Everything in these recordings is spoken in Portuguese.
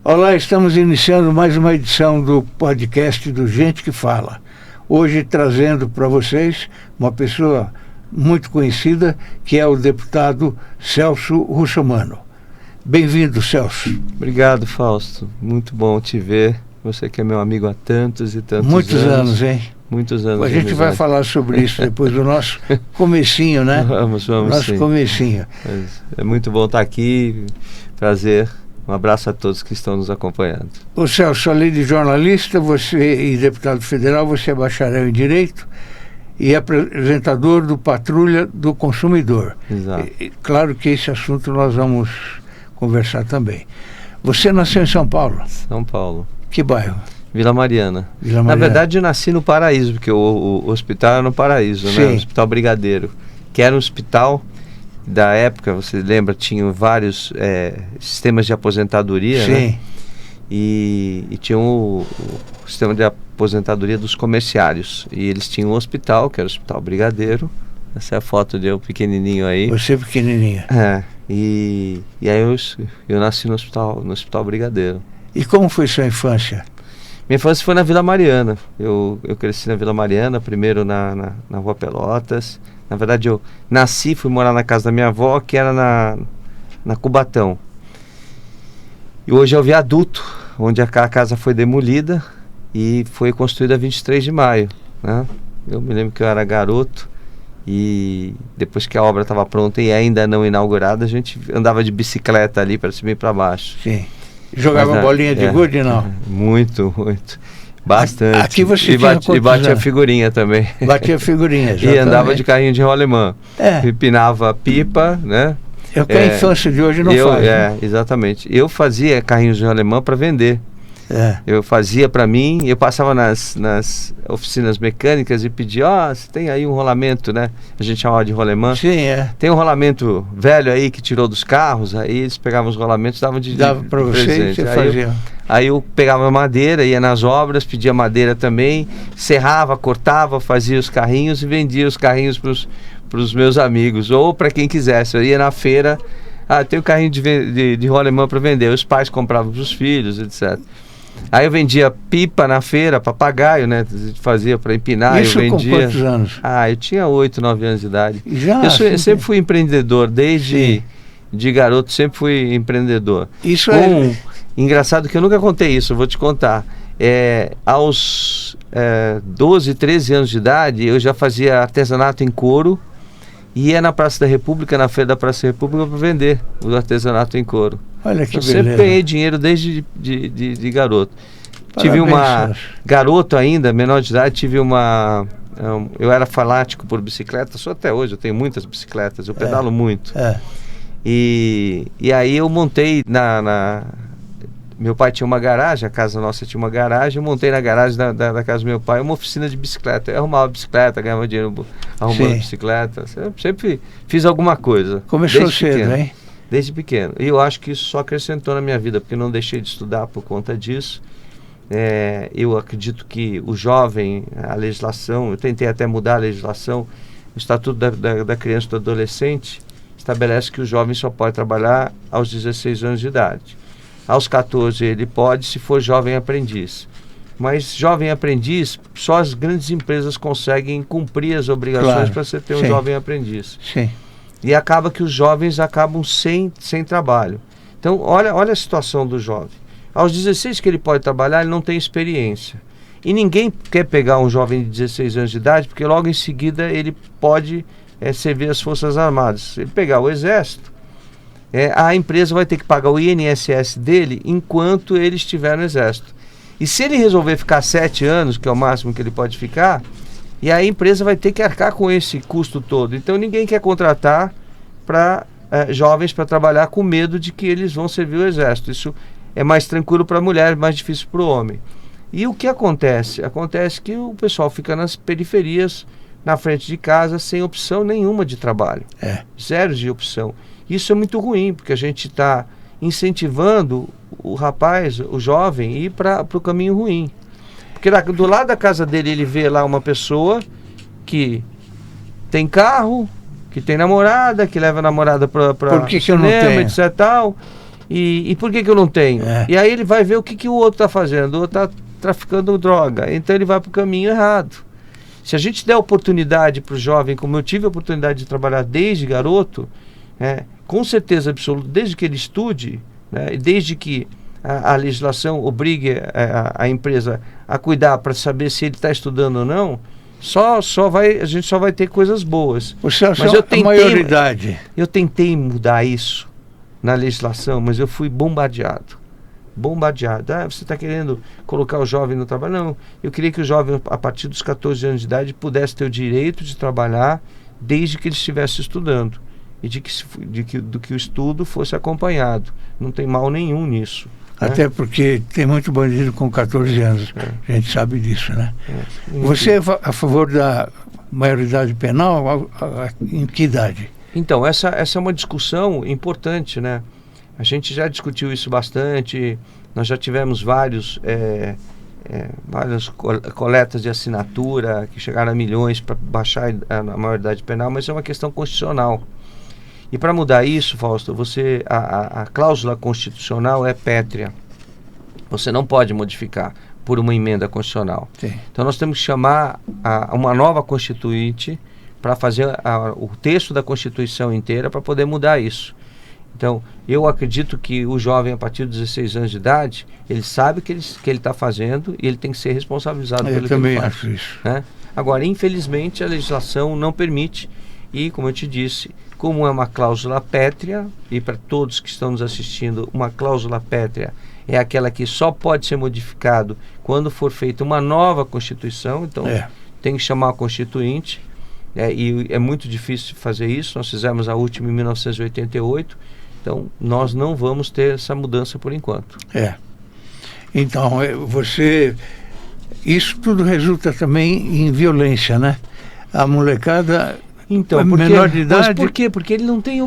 Olá, estamos iniciando mais uma edição do podcast do Gente que Fala. Hoje trazendo para vocês uma pessoa muito conhecida, que é o deputado Celso Russomano. Bem-vindo, Celso. Obrigado, Fausto. Muito bom te ver. Você que é meu amigo há tantos e tantos Muitos anos, hein? Muitos anos. A gente vai falar sobre isso depois do nosso comecinho, né? Vamos nosso sim. Comecinho. Mas é muito bom estar aqui. Prazer. Um abraço a todos que estão nos acompanhando. Ô Celso, além de jornalista, você e deputado federal, você é bacharel em Direito e apresentador do Patrulha do Consumidor. Exato. Claro que esse assunto nós vamos conversar também. Você nasceu em São Paulo? São Paulo. Que bairro? Vila Mariana. Vila Mariana. Na verdade, eu nasci no Paraíso, porque o hospital era no Paraíso, Sim. né? O Hospital Brigadeiro, que era um hospital da época, você lembra, tinham vários sistemas de aposentadoria, Sim. né? E tinha o sistema de aposentadoria dos comerciários. E eles tinham um hospital, que era o Hospital Brigadeiro. Essa é a foto de eu pequenininho aí. Você pequenininha. E aí eu nasci no hospital Brigadeiro. E como foi sua infância? Minha infância foi na Vila Mariana. Eu cresci na Vila Mariana, primeiro na Rua Pelotas. Na verdade, eu nasci, fui morar na casa da minha avó, que era na Cubatão. E hoje é o viaduto, onde a casa foi demolida e foi construída 23 de maio. Né? Eu me lembro que eu era garoto e depois que a obra estava pronta e ainda não inaugurada, a gente andava de bicicleta ali para cima e para baixo. Sim. Jogava bolinha de gude, não? Muito, muito. Bastante. Aqui você e batia figurinha também. Batia figurinha, e andava de carrinho de rolemã. Empinava pipa, né? É o que a infância de hoje não faz. Né? Exatamente. Eu fazia carrinhos de rolemã para vender. Eu fazia para mim, eu passava nas oficinas mecânicas e pedia, você tem aí um rolamento, né? A gente chamava de rolemã. Sim, Tem um rolamento velho aí que tirou dos carros, aí eles pegavam os rolamentos, dava para você e você fazia. Aí eu pegava madeira, ia nas obras, pedia madeira também, serrava, cortava, fazia os carrinhos e vendia os carrinhos para os meus amigos, ou para quem quisesse. Eu ia na feira, tem um carrinho de rolemã para vender, os pais compravam para os filhos, etc. Aí eu vendia pipa na feira, papagaio, né? Fazia para empinar. Isso eu vendia. Com quantos anos? Eu tinha 8, 9 anos de idade. Eu sempre fui empreendedor, desde de garoto sempre fui empreendedor. Isso Engraçado que eu nunca contei isso, eu vou te contar. Aos 12, 13 anos de idade, eu já fazia artesanato em couro e ia na Praça da República, na feira da Praça da República, para vender o artesanato em couro. Olha que beleza. Eu sempre ganhei dinheiro desde de garoto. Parabéns, tive uma... Garoto ainda, menor de idade, tive uma... eu era fanático por bicicleta, sou até hoje, eu tenho muitas bicicletas, eu pedalo muito. E aí eu montei meu pai tinha uma garagem, a casa nossa tinha uma garagem, eu montei na garagem da casa do meu pai uma oficina de bicicleta. Eu arrumava bicicleta, ganhava dinheiro arrumando bicicleta. Sempre fiz alguma coisa. Começou cedo, hein? Desde pequeno. E eu acho que isso só acrescentou na minha vida, porque eu não deixei de estudar por conta disso. Eu acredito que o jovem, a legislação, eu tentei até mudar a legislação, o Estatuto da Criança e do Adolescente estabelece que o jovem só pode trabalhar aos 16 anos de idade. Aos 14 ele pode, se for jovem aprendiz. Mas jovem aprendiz, só as grandes empresas conseguem cumprir as obrigações para você ter um jovem aprendiz. Sim. E acaba que os jovens acabam sem trabalho. Então, olha a situação do jovem. Aos 16 que ele pode trabalhar, ele não tem experiência. E ninguém quer pegar um jovem de 16 anos de idade, porque logo em seguida ele pode servir as Forças Armadas. Se ele pegar o Exército, a empresa vai ter que pagar o INSS dele enquanto ele estiver no Exército. E se ele resolver ficar 7 anos, que é o máximo que ele pode ficar, e a empresa vai ter que arcar com esse custo todo. Então ninguém quer contratar jovens para trabalhar com medo de que eles vão servir o Exército. Isso é mais tranquilo para a mulher, mais difícil para o homem. E o que acontece? Acontece que o pessoal fica nas periferias, na frente de casa, sem opção nenhuma de trabalho. Zero de opção. Isso é muito ruim, porque a gente está incentivando o rapaz, o jovem, a ir para o caminho ruim. Porque do lado da casa dele ele vê lá uma pessoa que tem carro, que tem namorada, que leva a namorada para cinema, etc. Tal. E por que eu não tenho? E aí ele vai ver o que o outro está fazendo. O outro está traficando droga. Então ele vai para o caminho errado. Se a gente der oportunidade para o jovem, como eu tive a oportunidade de trabalhar desde garoto, com certeza absoluta, desde que ele estude, né, e desde que a legislação obrigue a empresa a cuidar para saber se ele está estudando ou não, a gente só vai ter coisas boas. Mas a maioridade. Eu tentei mudar isso na legislação, mas eu fui bombardeado. Você está querendo colocar o jovem no trabalho? Não, eu queria que o jovem, a partir dos 14 anos de idade, pudesse ter o direito de trabalhar desde que ele estivesse estudando. E do que o estudo fosse acompanhado. Não tem mal nenhum nisso. Até porque tem muito bandido com 14 anos. A gente sabe disso, né? Você é a favor da maioridade penal? Em que idade? Então, essa é uma discussão importante, né? A gente já discutiu isso bastante. Nós já tivemos várias coletas de assinatura que chegaram a milhões para baixar a maioridade penal, mas é uma questão constitucional. E para mudar isso, Fausto, a cláusula constitucional é pétrea. Você não pode modificar por uma emenda constitucional. Sim. Então nós temos que chamar uma nova constituinte para fazer o texto da Constituição inteira para poder mudar isso. Então, eu acredito que o jovem, a partir dos 16 anos de idade, ele sabe o que ele está fazendo e ele tem que ser responsabilizado pelo que ele faz. Eu também acho isso. Né? Agora, infelizmente, a legislação não permite e, como eu te disse, como é uma cláusula pétrea, e para todos que estão nos assistindo, uma cláusula pétrea é aquela que só pode ser modificado quando for feita uma nova Constituição, então tem que chamar a Constituinte, e é muito difícil fazer isso. Nós fizemos a última em 1988, então nós não vamos ter essa mudança por enquanto. Então, isso tudo resulta também em violência, né? A molecada... Então, menor de idade... Mas por quê? Porque ele não tem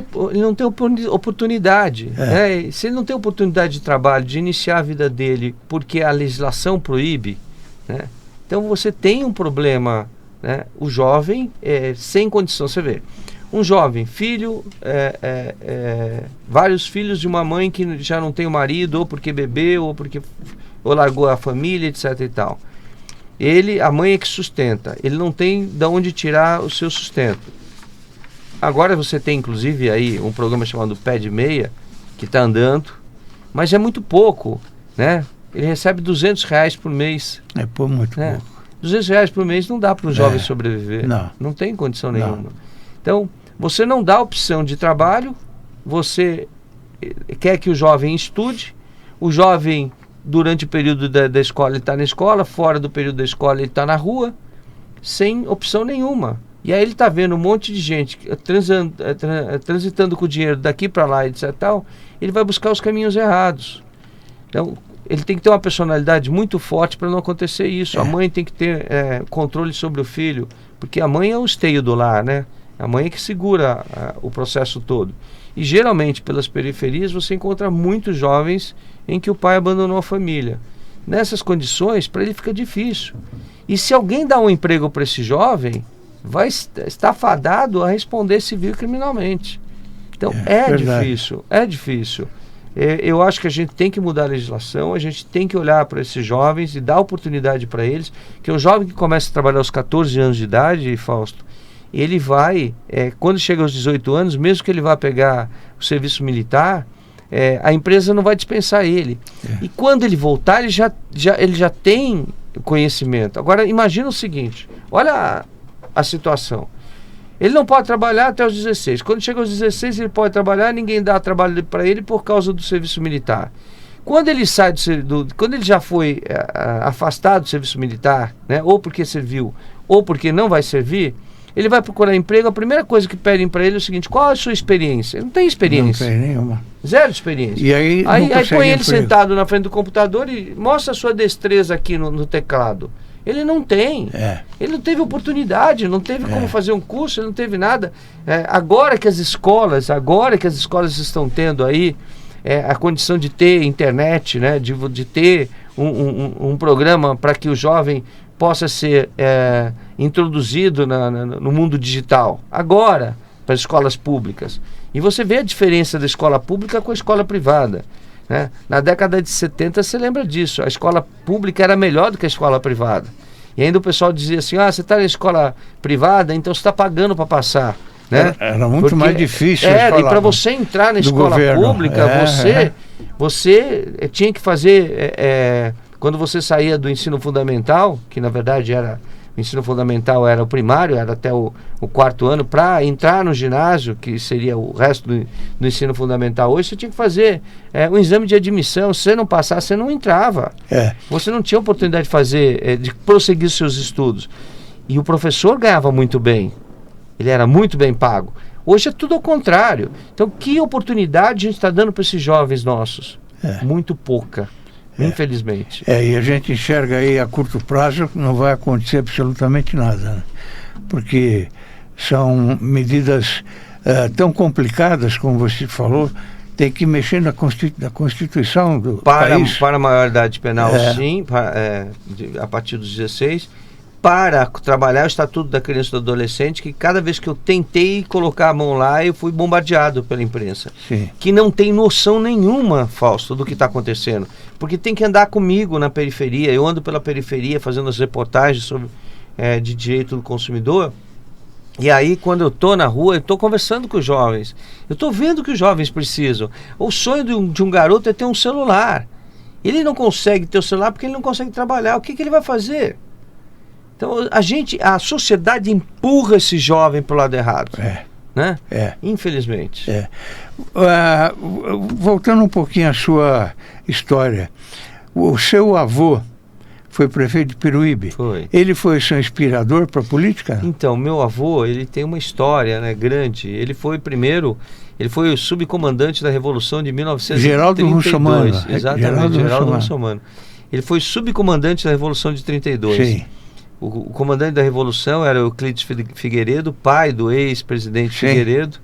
oportunidade. Né? Se ele não tem oportunidade de trabalho, de iniciar a vida dele, porque a legislação proíbe, né? Então você tem um problema, né? O jovem sem condição, você vê, um jovem, filho, vários filhos de uma mãe que já não tem o marido, ou porque bebeu, ou largou a família, etc e tal. A mãe é que sustenta, ele não tem de onde tirar o seu sustento. Agora você tem inclusive aí um programa chamado Pé de Meia, que está andando, mas é muito pouco, né? Ele recebe R$200 por mês. Muito pouco. R$200 por mês não dá para um jovem sobreviver. Não tem condição nenhuma. Então, você não dá opção de trabalho, você quer que o jovem estude, o jovem... Durante o período da escola ele está na escola, fora do período da escola ele está na rua, sem opção nenhuma. E aí ele está vendo um monte de gente transitando com o dinheiro daqui para lá, etc. Tal, ele vai buscar os caminhos errados. Então, ele tem que ter uma personalidade muito forte para não acontecer isso. A mãe tem que ter controle sobre o filho, porque a mãe é o esteio do lar, né? A mãe é que segura o processo todo. E geralmente, pelas periferias, você encontra muitos jovens em que o pai abandonou a família. Nessas condições, para ele fica difícil. E se alguém dá um emprego para esse jovem, vai estar fadado a responder civil e criminalmente. Então, é difícil. Eu acho que a gente tem que mudar a legislação, a gente tem que olhar para esses jovens e dar oportunidade para eles, que o jovem que começa a trabalhar aos 14 anos de idade, Fausto, ele vai, quando chega aos 18 anos, mesmo que ele vá pegar o serviço militar, a empresa não vai dispensar ele. E quando ele voltar, ele já tem conhecimento. Agora, imagina o seguinte, olha a situação. Ele não pode trabalhar até os 16. Quando chega aos 16, ele pode trabalhar, ninguém dá trabalho para ele por causa do serviço militar. Quando ele sai quando ele já foi afastado do serviço militar, né, ou porque serviu, ou porque não vai servir, ele vai procurar emprego, a primeira coisa que pedem para ele é o seguinte: qual é a sua experiência? Ele não tem experiência. Não tem nenhuma. Zero experiência. E aí põe ele sentado na frente do computador e mostra a sua destreza aqui no teclado. Ele não tem. Ele não teve oportunidade, não teve como fazer um curso, ele não teve nada. Agora que as escolas estão tendo aí a condição de ter internet, né, de ter um programa para que o jovem possa ser introduzido no mundo digital. Agora para as escolas públicas. E você vê a diferença da escola pública com a escola privada, né? Na década de 70, você lembra disso, a escola pública era melhor do que a escola privada. E ainda o pessoal dizia assim, você está na escola privada, então você está pagando para passar. Né? Era muito mais difícil. E para você entrar na escola pública, você tinha que fazer, quando você saía do ensino fundamental, que na verdade o ensino fundamental era o primário, era até o 4º ano, para entrar no ginásio, que seria o resto do ensino fundamental hoje, você tinha que fazer um exame de admissão. Se você não passasse, você não entrava. Você não tinha oportunidade de fazer, de prosseguir seus estudos. E o professor ganhava muito bem. Ele era muito bem pago. Hoje é tudo ao contrário. Então, que oportunidade a gente está dando para esses jovens nossos? Muito pouca, infelizmente. E a gente enxerga aí a curto prazo que não vai acontecer absolutamente nada, né? Porque são medidas tão complicadas, como você falou, tem que mexer na Constituição do país. Para a maioridade penal, sim, a partir dos 16, para trabalhar o Estatuto da Criança e do Adolescente, que cada vez que eu tentei colocar a mão lá, eu fui bombardeado pela imprensa. Sim. Que não tem noção nenhuma, Fausto, do que está acontecendo. Porque tem que andar comigo na periferia. Eu ando pela periferia fazendo as reportagens sobre, de direito do consumidor. E aí, quando eu estou na rua, eu estou conversando com os jovens. Eu estou vendo que os jovens precisam. O sonho de um garoto é ter um celular. Ele não consegue ter o celular porque ele não consegue trabalhar. O que ele vai fazer? Então, a sociedade empurra esse jovem para o lado errado. Né? Infelizmente. Voltando um pouquinho à sua história, o seu avô foi prefeito de Peruíbe. Foi. Ele foi seu inspirador para a política? Então, meu avô, ele tem uma história, né, grande. Ele foi o subcomandante da Revolução de 1932. Geraldo Russomano. Exatamente, Geraldo Russomano. Ele foi subcomandante da Revolução de 32. Sim. O comandante da Revolução era o Euclides Figueiredo, pai do ex-presidente Figueiredo.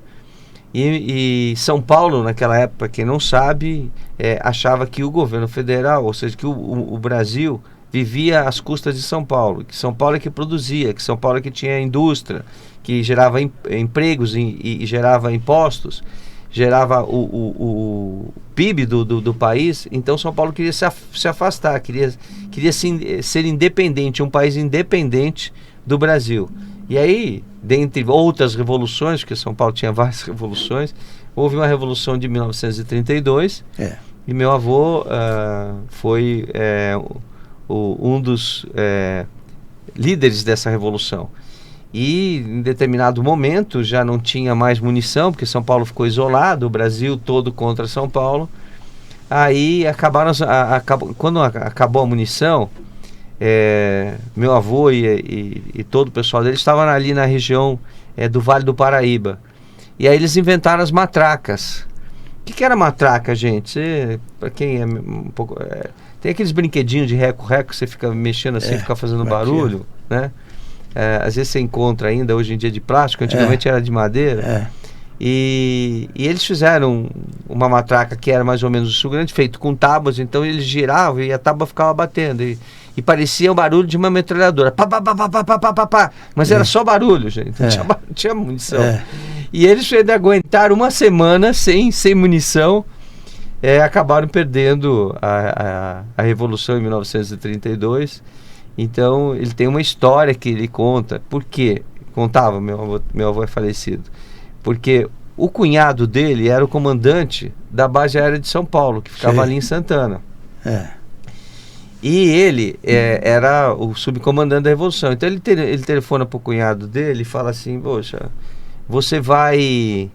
E São Paulo, naquela época, quem não sabe, achava que o governo federal, ou seja, que o Brasil vivia às custas de São Paulo, que São Paulo é que produzia, que São Paulo é que tinha indústria, que gerava empregos e gerava impostos, gerava o PIB do país. Então São Paulo queria se afastar, queria ser independente, um país independente do Brasil. E aí, dentre outras revoluções, porque São Paulo tinha várias revoluções, houve uma revolução de 1932, e meu avô foi um dos líderes dessa revolução. E em determinado momento já não tinha mais munição, porque São Paulo ficou isolado, o Brasil todo contra São Paulo. Aí quando acabou a munição, meu avô e todo o pessoal dele estavam ali na região do Vale do Paraíba. E aí eles inventaram as matracas. O que era matraca, gente? Para quem é um pouco... tem aqueles brinquedinhos de reco-reco que você fica mexendo assim, fica fazendo barulho, né? Às vezes você encontra ainda, hoje em dia, de plástico, antigamente era de madeira. E eles fizeram uma matraca que era mais ou menos o grande, feito com tábuas, então eles giravam e a tábua ficava batendo. E parecia o barulho de uma metralhadora. Pá, pá, pá, pá, pá, pá, pá, pá. Mas era só barulho, gente. Não tinha munição. E eles aguentaram uma semana sem munição. Acabaram perdendo a Revolução em 1932. Então, ele tem uma história que ele conta. Por quê? Contava, meu avô é falecido. Porque o cunhado dele era o comandante da base aérea de São Paulo, que ficava ali em Santana. E ele era o subcomandante da Revolução. Então, ele telefona para o cunhado dele e fala assim: poxa, você vai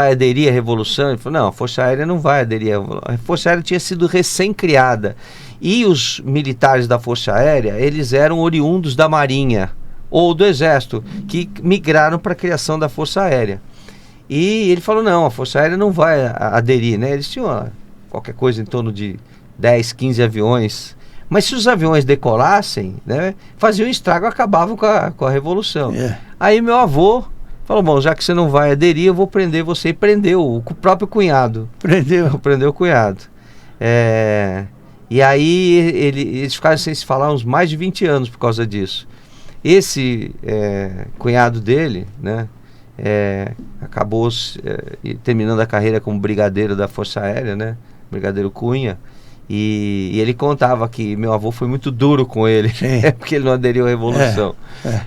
aderir à Revolução? Ele falou: não, a Força Aérea não vai aderir à Revolução. A Força Aérea tinha sido recém-criada. E os militares da Força Aérea, eles eram oriundos da Marinha ou do Exército, que migraram para a criação da Força Aérea. E ele falou: não, a Força Aérea não vai aderir, né? Eles tinham qualquer coisa em torno de 10, 15 aviões. Mas se os aviões decolassem, né, faziam estrago, acabavam com a Revolução. Aí meu avô falou: bom, já que você não vai aderir, eu vou prender você. E prendeu o próprio cunhado. Prendeu o cunhado. E aí eles ficaram sem se falar uns mais de 20 anos por causa disso. Esse cunhado dele, né, acabou terminando a carreira como brigadeiro da Força Aérea, né? Brigadeiro Cunha. E ele contava que meu avô foi muito duro com ele, porque ele não aderiu à Revolução.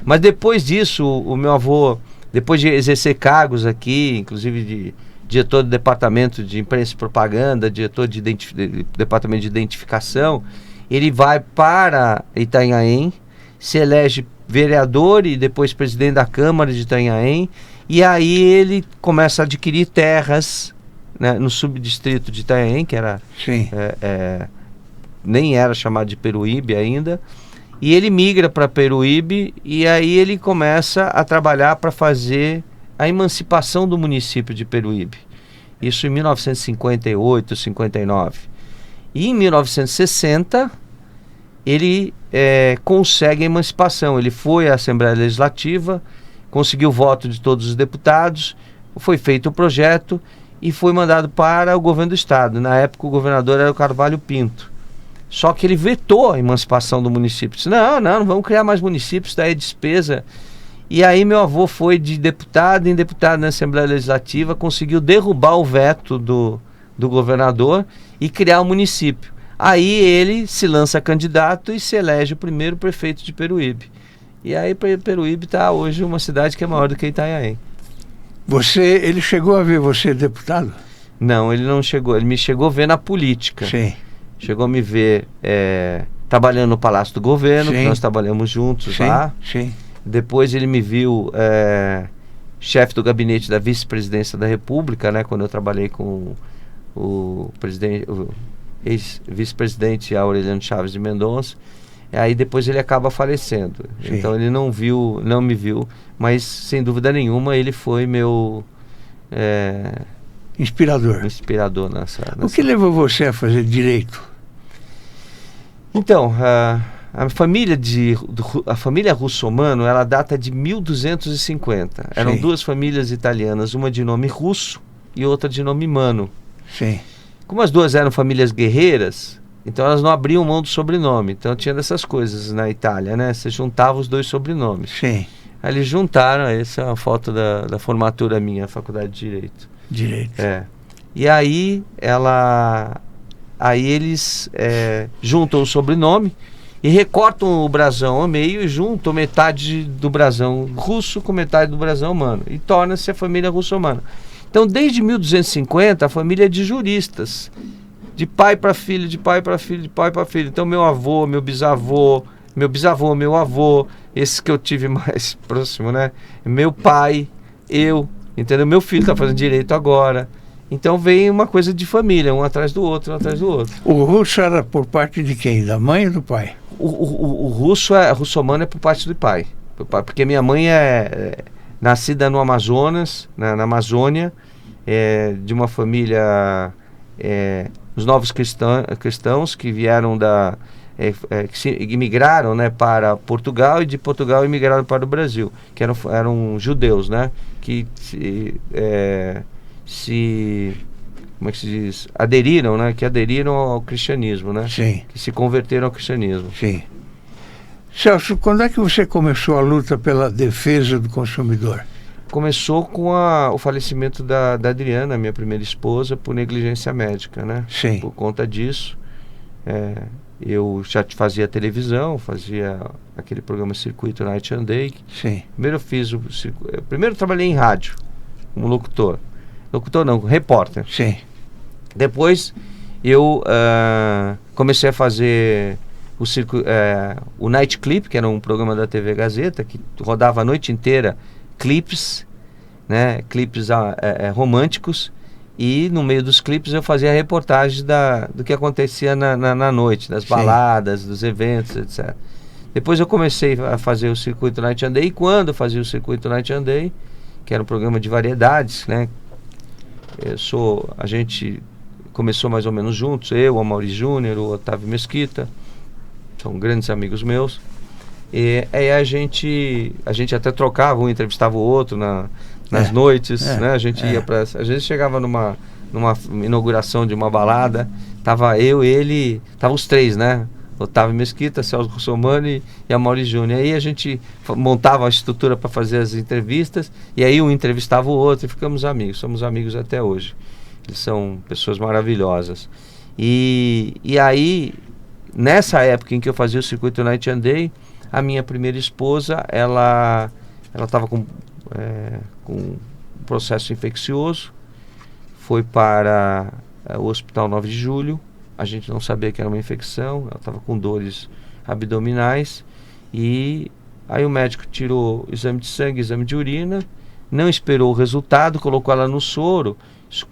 Mas depois disso, o meu avô, depois de exercer cargos aqui, inclusive de diretor do Departamento de Imprensa e Propaganda, diretor de Departamento de Identificação, ele vai para Itanhaém, se elege vereador e depois presidente da Câmara de Itanhaém, e aí ele começa a adquirir terras, né, no subdistrito de Itanhaém, que era nem era chamado de Peruíbe ainda, e ele migra para Peruíbe, e aí ele começa a trabalhar para fazer a emancipação do município de Peruíbe, isso em 1958, 59. E em 1960 ele consegue a emancipação. Ele foi à Assembleia Legislativa, conseguiu o voto de todos os deputados, foi feito o projeto e foi mandado para o governo do estado. Na época o governador era o Carvalho Pinto. Só que ele vetou a emancipação do município. Disse, não vamos criar mais municípios, daí é despesa. E aí meu avô foi de deputado em deputado na Assembleia Legislativa, conseguiu derrubar o veto do governador e criar o município. Aí ele se lança candidato e se elege o primeiro prefeito de Peruíbe. E aí Peruíbe está hoje uma cidade que é maior do que Itanhaém. Ele chegou a ver você deputado? Não, ele não chegou. Ele me chegou a ver na política. Sim. Chegou a me ver trabalhando no Palácio do Governo, que nós trabalhamos juntos lá. Sim. Depois ele me viu chefe do gabinete da vice-presidência da República, né, quando eu trabalhei com o ex-vice-presidente Aureliano Chaves de Mendonça. Aí depois ele acaba falecendo. Sim. Então ele não me viu, mas sem dúvida nenhuma ele foi meu inspirador nessa. O que levou você a fazer direito? Então, a família Russomano, ela data de 1250. Eram duas famílias italianas, uma de nome Russo e outra de nome Mano. Sim. Como as duas eram famílias guerreiras, então elas não abriam mão do sobrenome. Então tinha dessas coisas na Itália, né? Você juntava os dois sobrenomes. Sim. Aí eles juntaram, essa é uma foto da formatura minha, Faculdade de Direito. E aí eles juntam o sobrenome e recortam o brasão ao meio e juntam metade do brasão russo com metade do brasão mano. E torna-se a família russomana. Então, desde 1250, a família é de juristas. De pai para filho, de pai para filho, de pai para filho. Então, meu avô, meu bisavô, meu avô, esse que eu tive mais próximo, né? Meu pai, eu, entendeu? Meu filho está fazendo direito agora. Então vem uma coisa de família, um atrás do outro, um atrás do outro. O russo era por parte de quem? Da mãe ou do pai? O russomano é por parte do pai. Porque minha mãe é nascida no Amazonas, na Amazônia, de uma família, os novos cristãos que vieram que imigraram, né, para Portugal, e de Portugal imigraram para o Brasil, que eram judeus, né, que como é que se diz? Aderiram, né, que aderiram ao cristianismo, né, Sim. que se converteram ao cristianismo. Sim. Celso, quando é que você começou a luta pela defesa do consumidor? Começou com o falecimento da Adriana, minha primeira esposa, por negligência médica, né? Sim. Por conta disso, eu já fazia televisão, fazia aquele programa Circuito Night and Day. Sim. Primeiro trabalhei em rádio, como locutor. Locutor não, repórter. Sim. Depois eu comecei a fazer o Night Clip, que era um programa da TV Gazeta, que rodava a noite inteira clipes, né, clipes românticos, e no meio dos clipes eu fazia reportagens do que acontecia na noite, das baladas, dos eventos, etc. Depois eu comecei a fazer o Circuito Night and Day, e quando eu fazia o Circuito Night and Day, que era um programa de variedades, né, a gente começou mais ou menos juntos, eu, o Mauri Júnior, o Otávio Mesquita, são grandes amigos meus. E aí a gente até trocava, um entrevistava o outro nas noites, né? A gente ia a gente chegava numa inauguração de uma balada, tava eu, ele, tava os três, né? Otávio Mesquita, Celso Russomani e Amaury Júnior. Aí a gente montava a estrutura para fazer as entrevistas, e aí um entrevistava o outro e ficamos amigos. Somos amigos até hoje. Eles são pessoas maravilhosas. E aí, nessa época em que eu fazia o Circuito Night and Day, a minha primeira esposa, ela estava com um processo infeccioso, foi para o Hospital 9 de Julho. A gente não sabia que era uma infecção, ela estava com dores abdominais, e aí o médico tirou exame de sangue, exame de urina, não esperou o resultado, colocou ela no soro.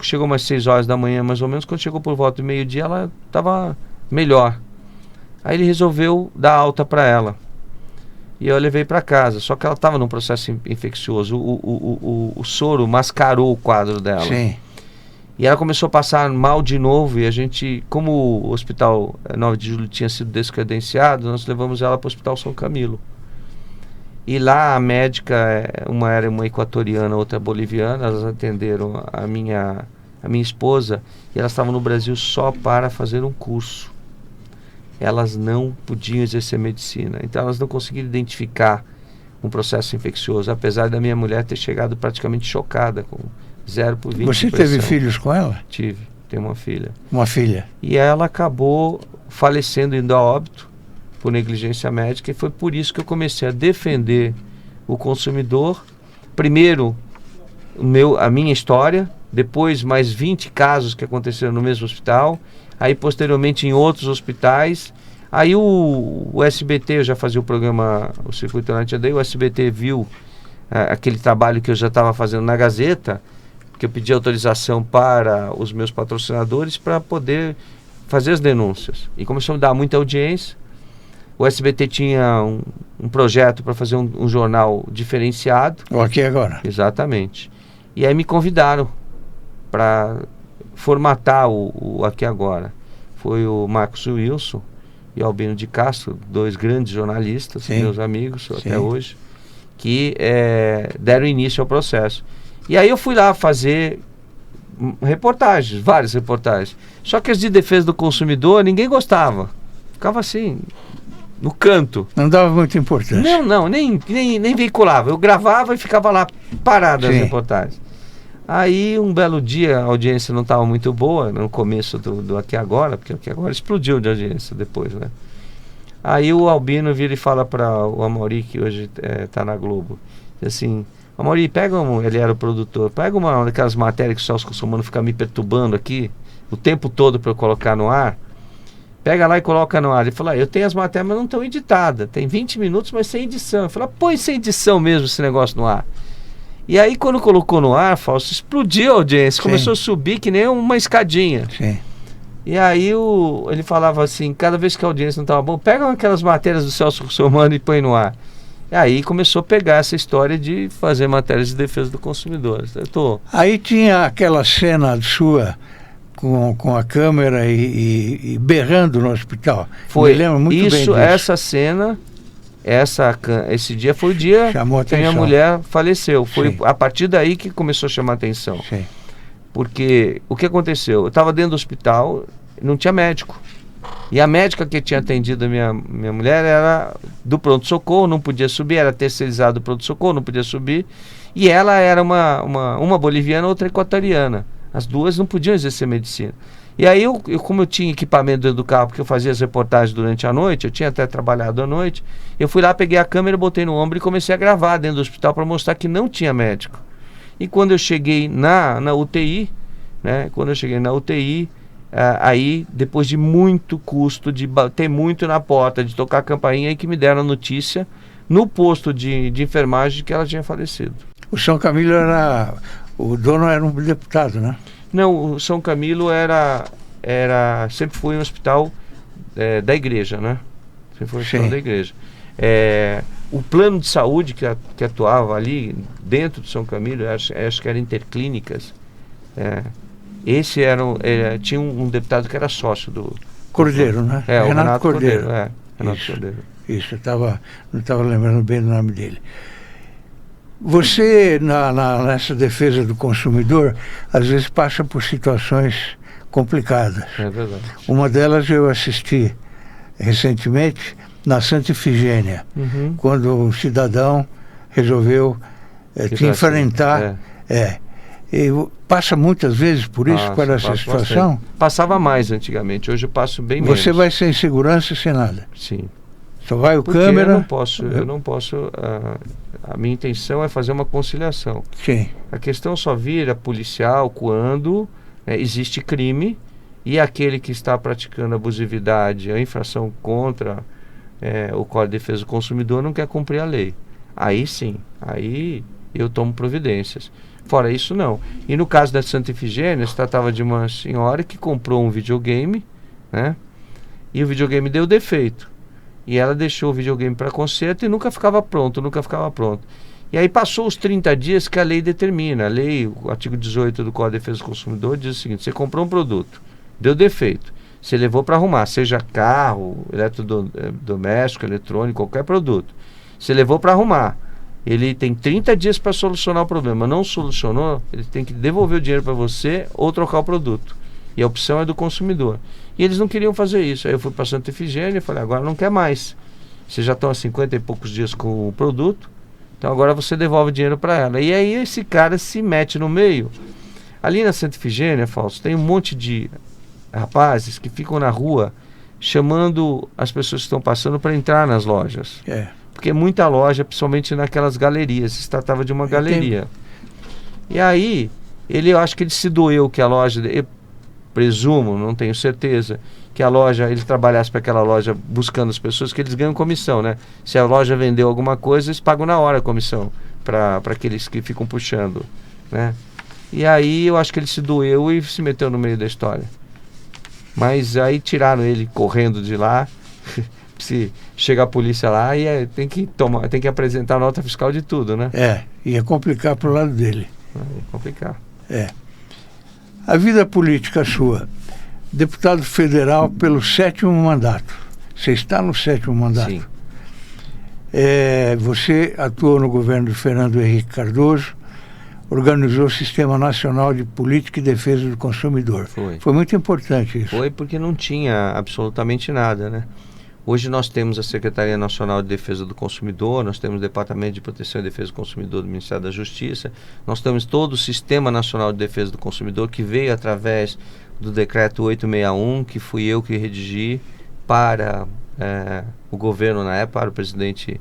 Chegou umas 6 horas da manhã mais ou menos, quando chegou por volta do meio-dia ela estava melhor. Aí ele resolveu dar alta para ela, e eu levei para casa, só que ela estava num processo infeccioso, o soro mascarou o quadro dela. Sim. E ela começou a passar mal de novo, e a gente, como o Hospital 9 de Julho tinha sido descredenciado, nós levamos ela para o Hospital São Camilo. E lá a médica, uma era uma equatoriana, outra boliviana, elas atenderam a minha esposa, e elas estavam no Brasil só para fazer um curso. Elas não podiam exercer medicina, então elas não conseguiram identificar um processo infeccioso, apesar da minha mulher ter chegado praticamente chocada, com 0/20. Você teve filhos com ela? Tive, tenho uma filha. Uma filha. E ela acabou falecendo, indo a óbito por negligência médica, e foi por isso que eu comecei a defender o consumidor. Primeiro a minha história, depois mais 20 casos que aconteceram no mesmo hospital, aí posteriormente em outros hospitais. Aí o SBT, eu já fazia o programa, o Circuito Night and Day, o SBT viu aquele trabalho que eu já estava fazendo na Gazeta, que eu pedi autorização para os meus patrocinadores para poder fazer as denúncias, e começou a me dar muita audiência. O SBT tinha um projeto para fazer um jornal diferenciado. O Aqui Agora. Exatamente. E aí me convidaram para formatar o Aqui Agora. Foi o Marcos Wilson e Albino de Castro, 2 grandes jornalistas, sim, meus amigos, sim, até hoje, que deram início ao processo. E aí eu fui lá fazer reportagens, várias reportagens. Só que as de defesa do consumidor ninguém gostava. Ficava assim, no canto. Não dava muita importância. Não, nem veiculava. Eu gravava e ficava lá parado as reportagens. Aí um belo dia a audiência não estava muito boa, no começo do Aqui Agora, porque o Aqui Agora explodiu de audiência depois, né? Aí o Albino vira e fala para o Amaury, que hoje está na Globo, assim: Amaury, ele era o produtor, pega uma daquelas matérias que o Celso Russomani fica me perturbando aqui o tempo todo para eu colocar no ar, pega lá e coloca no ar. Ele falou: eu tenho as matérias, mas não estão editadas, tem 20 minutos, mas sem edição. Eu falei: põe sem edição mesmo esse negócio no ar. E aí quando colocou no ar, Fausto, explodiu a audiência, sim, começou a subir que nem uma escadinha. Sim. E aí ele falava assim, cada vez que a audiência não estava boa, pega aquelas matérias do Celso Russomani e põe no ar. E aí começou a pegar essa história de fazer matérias de defesa do consumidor. Aí tinha aquela cena sua com a câmera e berrando no hospital. Foi. Me lembro muito bem disso. Essa cena, esse dia foi o dia que a minha mulher faleceu. Foi, sim, a partir daí que começou a chamar atenção. Sim. Porque o que aconteceu? Eu estava dentro do hospital, não tinha médico. E a médica que tinha atendido a minha mulher era do pronto-socorro, não podia subir, era terceirizado do pronto-socorro, não podia subir. E ela era uma boliviana, outra equatoriana. As duas não podiam exercer medicina. E aí, como eu tinha equipamento dentro do carro, porque eu fazia as reportagens durante a noite, eu tinha até trabalhado à noite, eu fui lá, peguei a câmera, botei no ombro e comecei a gravar dentro do hospital para mostrar que não tinha médico. E quando eu cheguei na UTI, né, aí, depois de muito custo, de bater muito na porta, de tocar a campainha, aí que me deram a notícia no posto de enfermagem que ela tinha falecido. O São Camilo o dono era um deputado, né? Não, o São Camilo sempre foi um hospital da igreja, né? Sempre foi um hospital da igreja. O plano de saúde que atuava ali dentro do São Camilo, acho que era Interclínicas, esse tinha um deputado que era sócio do Cordeiro, né? O Renato Cordeiro. Renato Cordeiro. Isso, eu não estava lembrando bem do nome dele. Você, nessa defesa do consumidor, às vezes passa por situações complicadas. É verdade. Uma delas eu assisti na Santa Efigênia, quando um cidadão resolveu te enfrentar. E passa muitas vezes por isso, por essa situação? Bastante. Passava mais antigamente, hoje eu passo bem menos. Você vai sem segurança, sem nada? Sim. Só vai o Porque câmera? Eu não posso, a minha intenção é fazer uma conciliação. Sim. A questão só vira policial quando existe crime e aquele que está praticando abusividade, a infração contra o Código de Defesa do Consumidor não quer cumprir a lei. Aí sim, aí eu tomo providências. Fora isso, não. E no caso da Santa Efigênia, se tratava de uma senhora que comprou um videogame, né? E o videogame deu defeito. E ela deixou o videogame para conserto e nunca ficava pronto. E aí passou os 30 dias que a lei determina. A lei, o artigo 18 do Código de Defesa do Consumidor diz o seguinte: você comprou um produto, deu defeito, você levou para arrumar, seja carro, eletrodoméstico, eletrônico, qualquer produto. Você levou para arrumar. Ele tem 30 dias para solucionar o problema. Não solucionou, ele tem que devolver o dinheiro para você ou trocar o produto. E a opção é do consumidor. E eles não queriam fazer isso. Aí eu fui para Santa Efigênia e falei: agora não quer mais. Vocês já estão há 50 e poucos dias com o produto, então agora você devolve o dinheiro para ela. E aí esse cara se mete no meio. Ali na Santa Efigênia, Fausto, tem um monte de rapazes que ficam na rua chamando as pessoas que estão passando para entrar nas lojas. Porque muita loja, principalmente naquelas galerias, se tratava de uma galeria. E aí, eu acho que ele se doeu que a loja, eu presumo, não tenho certeza, que a loja, ele trabalhasse para aquela loja buscando as pessoas, que eles ganham comissão, né? Se a loja vendeu alguma coisa, eles pagam na hora a comissão para aqueles que ficam puxando, né? E aí eu acho que ele se doeu e se meteu no meio da história. Mas aí tiraram ele correndo de lá. Se chegar a polícia lá, e tem que apresentar nota fiscal de tudo, né? Ia complicar pro lado dele. Ia complicar. A vida política sua, deputado federal pelo 7º mandato. Você está no 7º mandato? Sim. Você atuou no governo de Fernando Henrique Cardoso, organizou o Sistema Nacional de Política e Defesa do Consumidor. Foi muito importante isso. Foi porque não tinha absolutamente nada, né? Hoje nós temos a Secretaria Nacional de Defesa do Consumidor, nós temos o Departamento de Proteção e Defesa do Consumidor do Ministério da Justiça, nós temos todo o Sistema Nacional de Defesa do Consumidor, que veio através do Decreto 861, que fui eu que redigi para o governo na época, para o presidente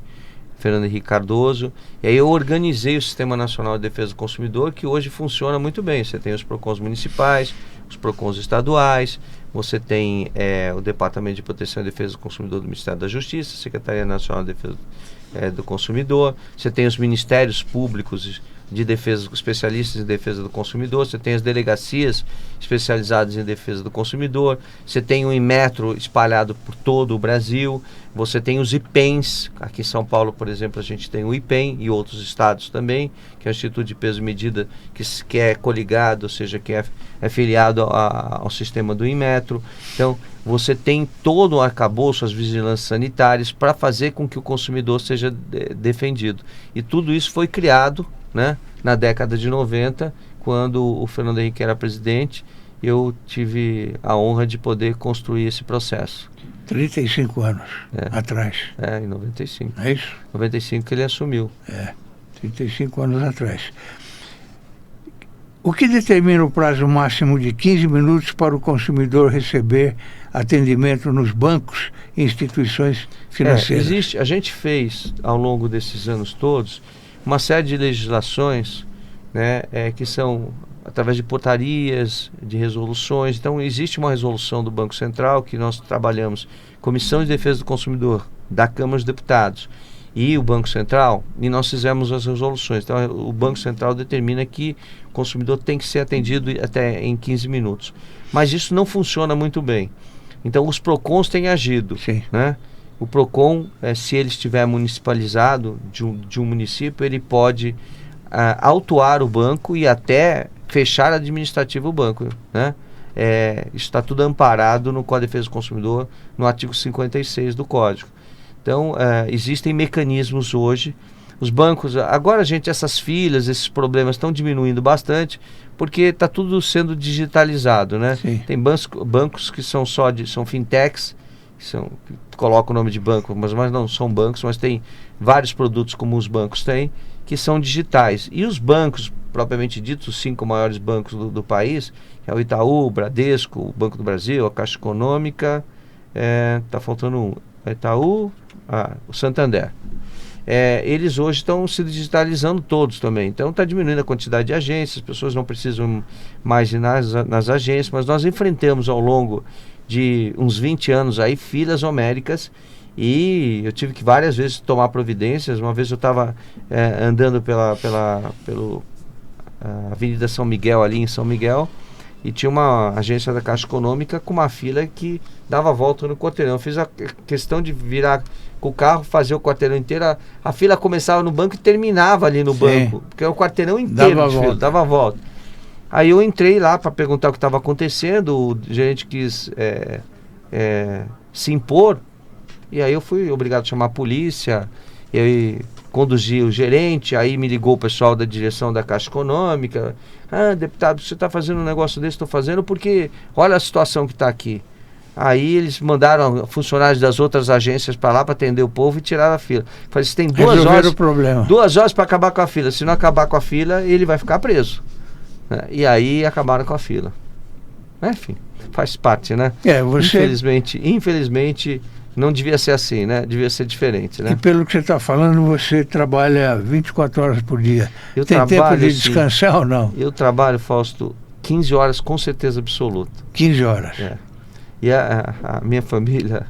Fernando Henrique Cardoso. E aí eu organizei o Sistema Nacional de Defesa do Consumidor, que hoje funciona muito bem. Você tem os PROCONs municipais, os PROCONs estaduais, você tem o Departamento de Proteção e Defesa do Consumidor do Ministério da Justiça, Secretaria Nacional de Defesa do Consumidor, você tem os Ministérios Públicos de Defesa, especialistas em defesa do consumidor, você tem as delegacias especializadas em defesa do consumidor, você tem o Inmetro espalhado por todo o Brasil, você tem os IPENs, aqui em São Paulo, por exemplo, a gente tem o IPEN e outros estados também, que é o Instituto de Peso e Medida, que é coligado, ou seja, que é filiado ao sistema do Inmetro. Então, você tem todo o arcabouço, as vigilâncias sanitárias, para fazer com que o consumidor seja defendido. E tudo isso foi criado, né, na década de 90, quando o Fernando Henrique era presidente, eu tive a honra de poder construir esse processo. 35 anos atrás. Em 95. É isso? 95 que ele assumiu. 35 anos atrás. O que determina o prazo máximo de 15 minutos para o consumidor receber atendimento nos bancos e instituições financeiras? A gente fez, ao longo desses anos todos, uma série de legislações, né, que são através de portarias, de resoluções. Então, existe uma resolução do Banco Central que nós trabalhamos, Comissão de Defesa do Consumidor, da Câmara dos Deputados e o Banco Central, e nós fizemos as resoluções. Então, o Banco Central determina que o consumidor tem que ser atendido até em 15 minutos. Mas isso não funciona muito bem. Então, os PROCONs têm agido, né? O PROCON, se ele estiver municipalizado de um município, ele pode autuar o banco e até fechar administrativo o banco, né? Isso está tudo amparado no Código de Defesa do Consumidor, no artigo 56 do Código. Então, existem mecanismos hoje. Os bancos, agora, gente, essas filas, esses problemas estão diminuindo bastante, porque está tudo sendo digitalizado, né? Tem bancos que são são fintechs, que coloca o nome de banco, mas não são bancos, mas tem vários produtos como os bancos têm, que são digitais. E os bancos, propriamente dito, os 5 maiores bancos do país, que é o Itaú, o Bradesco, o Banco do Brasil, a Caixa Econômica, tá faltando um, o Itaú, o Santander. Eles hoje estão se digitalizando todos também, então está diminuindo a quantidade de agências, as pessoas não precisam mais ir nas agências, mas nós enfrentamos ao longo de uns 20 anos aí filas homéricas, e eu tive que várias vezes tomar providências. Uma vez eu estava andando pela Avenida São Miguel, ali em São Miguel, e tinha uma agência da Caixa Econômica com uma fila que dava volta no quarteirão. Eu fiz a questão de virar com o carro, fazer o quarteirão inteiro. A fila começava no banco e terminava ali no banco, porque é o quarteirão inteiro de fila, dava a volta. Aí eu entrei lá para perguntar o que estava acontecendo, o gerente quis se impor, e aí eu fui obrigado a chamar a polícia, e aí conduzi o gerente, aí me ligou o pessoal da direção da Caixa Econômica. Deputado, você está fazendo um negócio desse? Estou fazendo porque olha a situação que está aqui. Aí eles mandaram funcionários das outras agências para lá para atender o povo e tiraram a fila. Falei, você tem 2 horas, o problema. 2 horas para acabar com a fila. Se não acabar com a fila, ele vai ficar preso. E aí acabaram com a fila. Enfim, faz parte, né? Infelizmente, não devia ser assim, né? Devia ser diferente, né? E pelo que você está falando, você trabalha 24 horas por dia. Tem tempo de descansar ou não? Eu trabalho, Fausto, 15 horas com certeza absoluta. 15 horas. E a minha família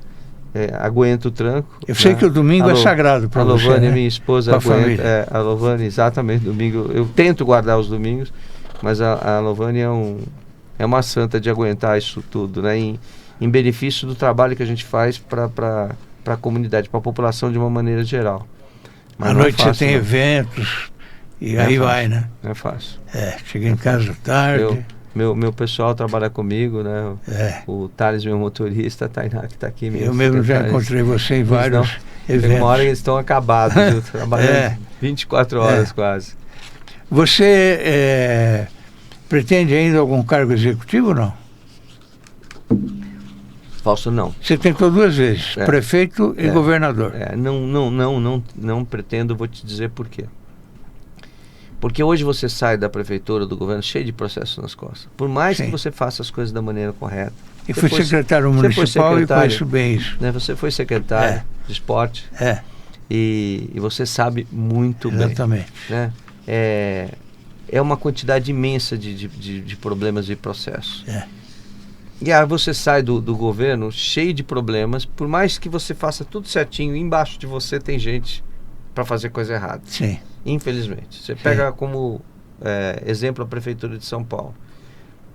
aguenta o tranco. Eu sei que o domingo é sagrado para você. A Lovânia, né? Minha esposa, aguenta. A Lovânia, exatamente, domingo. Eu tento guardar os domingos, mas a Lovânia é uma santa de aguentar isso tudo, né? Em benefício do trabalho que a gente faz para a comunidade, para a população de uma maneira geral. Mas à noite você tem eventos e aí vai, né? Não é fácil. Chega em casa tarde. Meu pessoal trabalha comigo, né? O Thales, meu motorista, a Tainá, que está aqui mesmo. Eu mesmo já encontrei você em vários eventos. Tem uma hora que eles estão acabados, trabalhando 24 horas quase. Você pretende ainda algum cargo executivo ou não? Fausto, não. Você tentou 2 vezes, prefeito e governador. Não pretendo, vou te dizer por quê. Porque hoje você sai da prefeitura, do governo, cheio de processos nas costas. Por mais que você faça as coisas da maneira correta. E fui secretário municipal e conheço bem isso. Né? Você foi secretário de esporte. E você sabe muito bem. Exatamente. Né? É uma quantidade imensa de problemas e processos. E aí você sai do governo cheio de problemas. Por mais que você faça tudo certinho, embaixo de você tem gente para fazer coisa errada. Sim. Infelizmente. Você pega como exemplo a Prefeitura de São Paulo.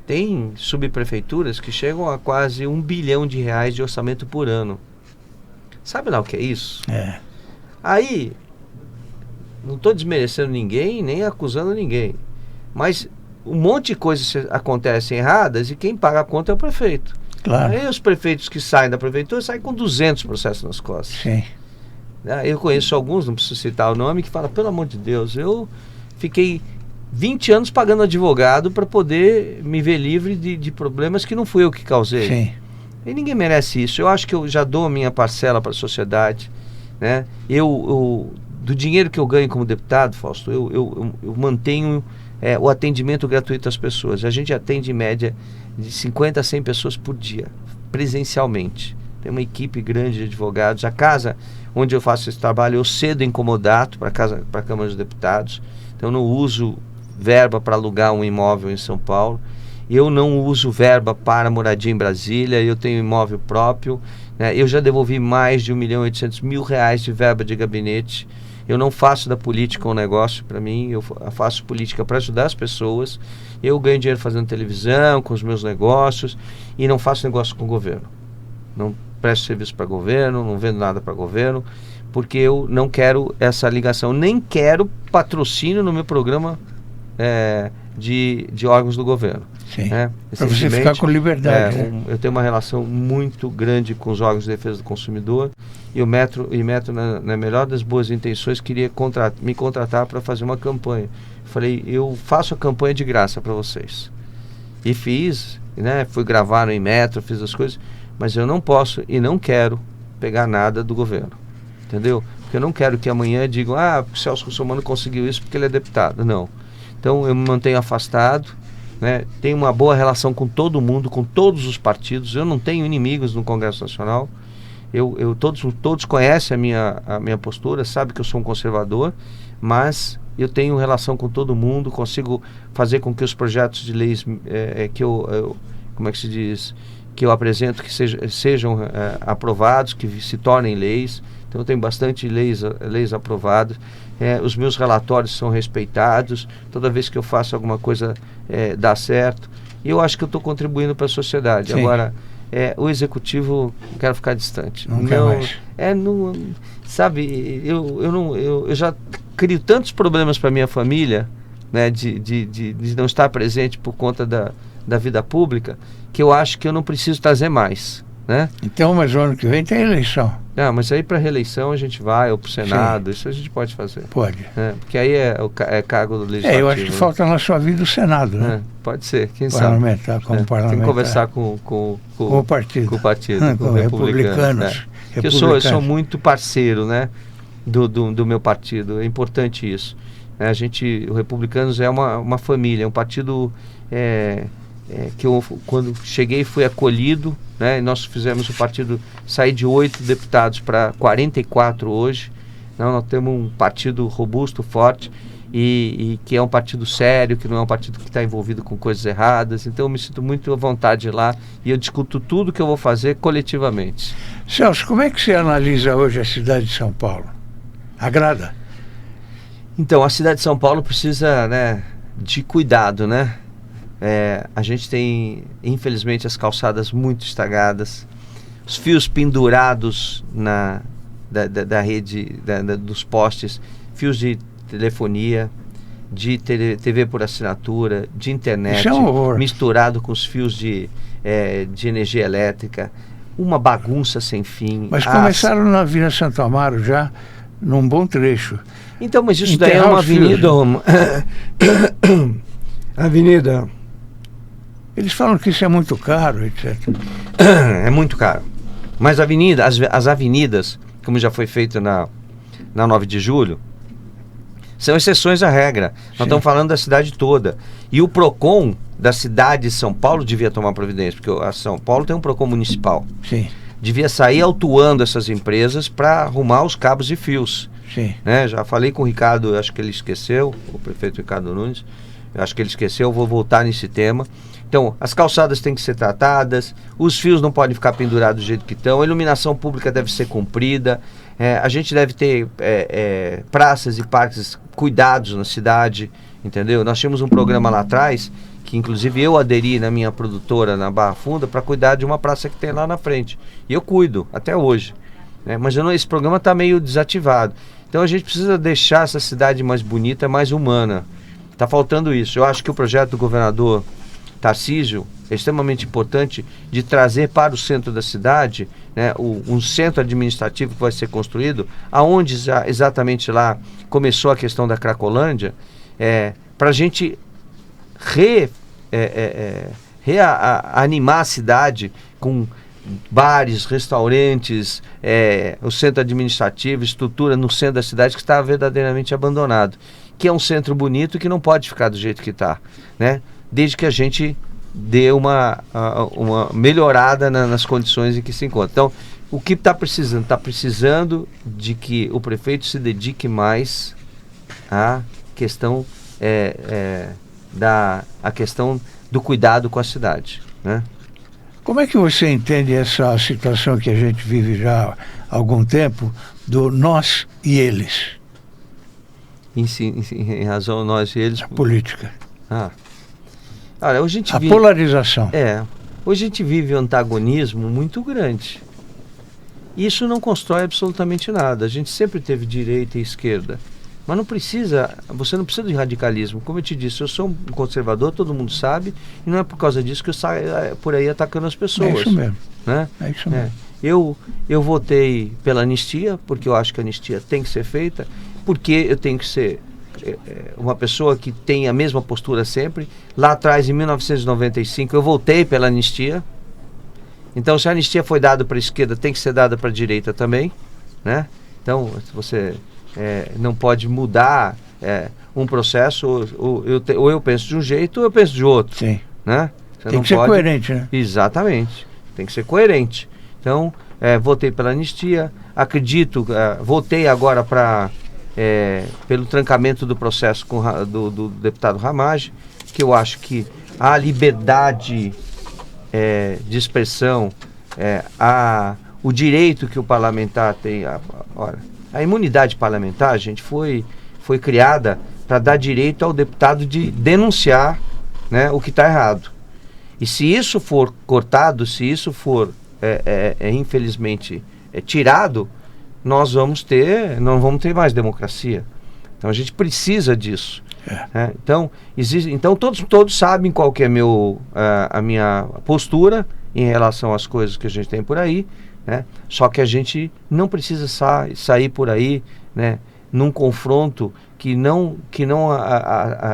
Tem subprefeituras que chegam a quase R$1 bilhão de orçamento por ano. Sabe lá o que é isso? Aí, não estou desmerecendo ninguém, nem acusando ninguém. Mas um monte de coisas acontecem erradas e quem paga a conta é o prefeito. Claro. Aí os prefeitos que saem da prefeitura saem com 200 processos nas costas. Sim. Eu conheço alguns, não preciso citar o nome, que falam, pelo amor de Deus, eu fiquei 20 anos pagando advogado para poder me ver livre de problemas que não fui eu que causei. Sim. E ninguém merece isso. Eu acho que eu já dou a minha parcela para a sociedade, né? Do dinheiro que eu ganho como deputado, Fausto, eu mantenho o atendimento gratuito às pessoas. A gente atende em média de 50 a 100 pessoas por dia, presencialmente. Tem uma equipe grande de advogados. A casa onde eu faço esse trabalho, eu cedo em comodato para a Câmara dos Deputados. Então eu não uso verba para alugar um imóvel em São Paulo. Eu não uso verba para moradia em Brasília. Eu tenho imóvel próprio, né? Eu já devolvi mais de R$1.800.000 de verba de gabinete. Eu não faço da política um negócio para mim. Eu faço política para ajudar as pessoas. Eu ganho dinheiro fazendo televisão, com os meus negócios, e não faço negócio com o governo. Não presto serviço para governo, não vendo nada para governo, porque eu não quero essa ligação, nem quero patrocínio no meu programa de órgãos do governo. Sim, para você ficar com liberdade. Eu tenho uma relação muito grande com os órgãos de defesa do consumidor, e o Metro, na melhor das boas intenções, queria me contratar para fazer uma campanha. Eu falei, eu faço a campanha de graça para vocês. E fiz, né? Fui gravar no Metro, fiz as coisas, mas eu não posso e não quero pegar nada do governo, entendeu? Porque eu não quero que amanhã digam, o Celso Russomano conseguiu isso porque ele é deputado. Não. Então eu me mantenho afastado, né? Tenho uma boa relação com todo mundo, com todos os partidos. Eu não tenho inimigos no Congresso Nacional. Todos conhecem a minha postura, sabem que eu sou um conservador, mas eu tenho relação com todo mundo, consigo fazer com que os projetos de leis como é que se diz, que eu apresento, que sejam aprovados, que se tornem leis. Então eu tenho bastante leis aprovadas. Os meus relatórios são respeitados. Toda vez que eu faço alguma coisa dá certo. E eu acho que eu estou contribuindo para a sociedade. Sim. Agora, o executivo, eu quero ficar distante. Não quer mais. Sabe, eu já crio tantos problemas para minha família, né, de não estar presente por conta da vida pública, que eu acho que eu não preciso trazer mais, né? Então, mas o ano que vem tem eleição. Mas aí para reeleição a gente vai, ou para o Senado. Sim. Isso a gente pode fazer. Pode. Porque aí é cargo do legislativo. Eu acho que falta na sua vida o Senado, né? Pode ser, quem parlamentar, sabe. Como parlamentar. Tem que conversar com o partido. Com o partido, com os republicanos. Eu sou muito parceiro, né, do meu partido. É importante isso. O Republicanos é uma família, é um partido que eu, quando cheguei, fui acolhido, né? Nós fizemos o partido sair de 8 deputados para 44 hoje. Nós temos um partido robusto, forte, e que é um partido sério, que não é um partido que está envolvido com coisas erradas. Então eu me sinto muito à vontade lá e eu discuto tudo que eu vou fazer coletivamente. Celso, como é que você analisa hoje a cidade de São Paulo? Agrada? Então, a cidade de São Paulo precisa, né, de cuidado, né? A gente tem, infelizmente, as calçadas muito estragadas, os fios pendurados da rede, dos postes, fios de telefonia, de TV por assinatura, de internet, misturado com os fios de energia elétrica, uma bagunça sem fim. Mas começaram na Vila Santo Amaro já, num bom trecho. Então, mas isso daí é uma avenida... Avenida... Eles falam que isso é muito caro, etc. É muito caro. Mas as avenidas, como já foi feito na 9 de julho, são exceções à regra. Nós estamos falando da cidade toda. E o PROCON da cidade de São Paulo devia tomar providência, porque a São Paulo tem um PROCON municipal. Sim. Devia sair autuando essas empresas para arrumar os cabos e fios. Sim. Né? Já falei com o Ricardo, acho que ele esqueceu, o prefeito Ricardo Nunes, acho que ele esqueceu, vou voltar nesse tema. Então, as calçadas têm que ser tratadas, os fios não podem ficar pendurados do jeito que estão, a iluminação pública deve ser cumprida, a gente deve ter praças e parques cuidados na cidade, entendeu? Nós tínhamos um programa lá atrás, que inclusive eu aderi na minha produtora na Barra Funda para cuidar de uma praça que tem lá na frente. E eu cuido, até hoje. Né? Mas esse programa está meio desativado. Então a gente precisa deixar essa cidade mais bonita, mais humana. Está faltando isso. Eu acho que o projeto do governador Tarcísio é extremamente importante de trazer para o centro da cidade, né, um centro administrativo que vai ser construído, aonde exatamente lá começou a questão da Cracolândia, para a gente reanimar a cidade com bares, restaurantes, o centro administrativo, estrutura no centro da cidade que está verdadeiramente abandonado, que é um centro bonito que não pode ficar do jeito que está, né? Desde que a gente dê uma melhorada nas condições em que se encontra. Então, o que está precisando? Está precisando de que o prefeito se dedique mais à questão a questão do cuidado com a cidade, né? Como é que você entende essa situação que a gente vive já há algum tempo, do nós e eles? Em razão nós e eles... A política. Olha, hoje a gente polarização. Hoje a gente vive um antagonismo muito grande. Isso não constrói absolutamente nada. A gente sempre teve direita e esquerda. Mas você não precisa de radicalismo. Como eu te disse, eu sou um conservador, todo mundo sabe, e não é por causa disso que eu saio por aí atacando as pessoas. É isso mesmo. Né? É isso mesmo. Eu votei pela anistia, porque eu acho que a anistia tem que ser feita, porque eu tenho que ser uma pessoa que tem a mesma postura sempre. Lá atrás, em 1995, eu votei pela anistia. Então, se a anistia foi dada para a esquerda, tem que ser dada para a direita também, né? Então, você não pode mudar um processo, ou eu penso de um jeito ou eu penso de outro. Sim. Né? Você Tem não que ser pode... coerente, né? Exatamente. Tem que ser coerente. Então, votei pela anistia, votei agora pelo trancamento do processo do deputado Ramage, que eu acho que a liberdade de expressão, o direito que o parlamentar tem. A imunidade parlamentar, gente, foi criada para dar direito ao deputado de denunciar, né, o que está errado. E se isso for cortado, se isso for infelizmente tirado, não vamos ter mais democracia. Então a gente precisa disso. Então todos sabem qual que é a minha postura em relação às coisas que a gente tem por aí, né? Só que a gente não precisa sair por aí, né, num confronto que não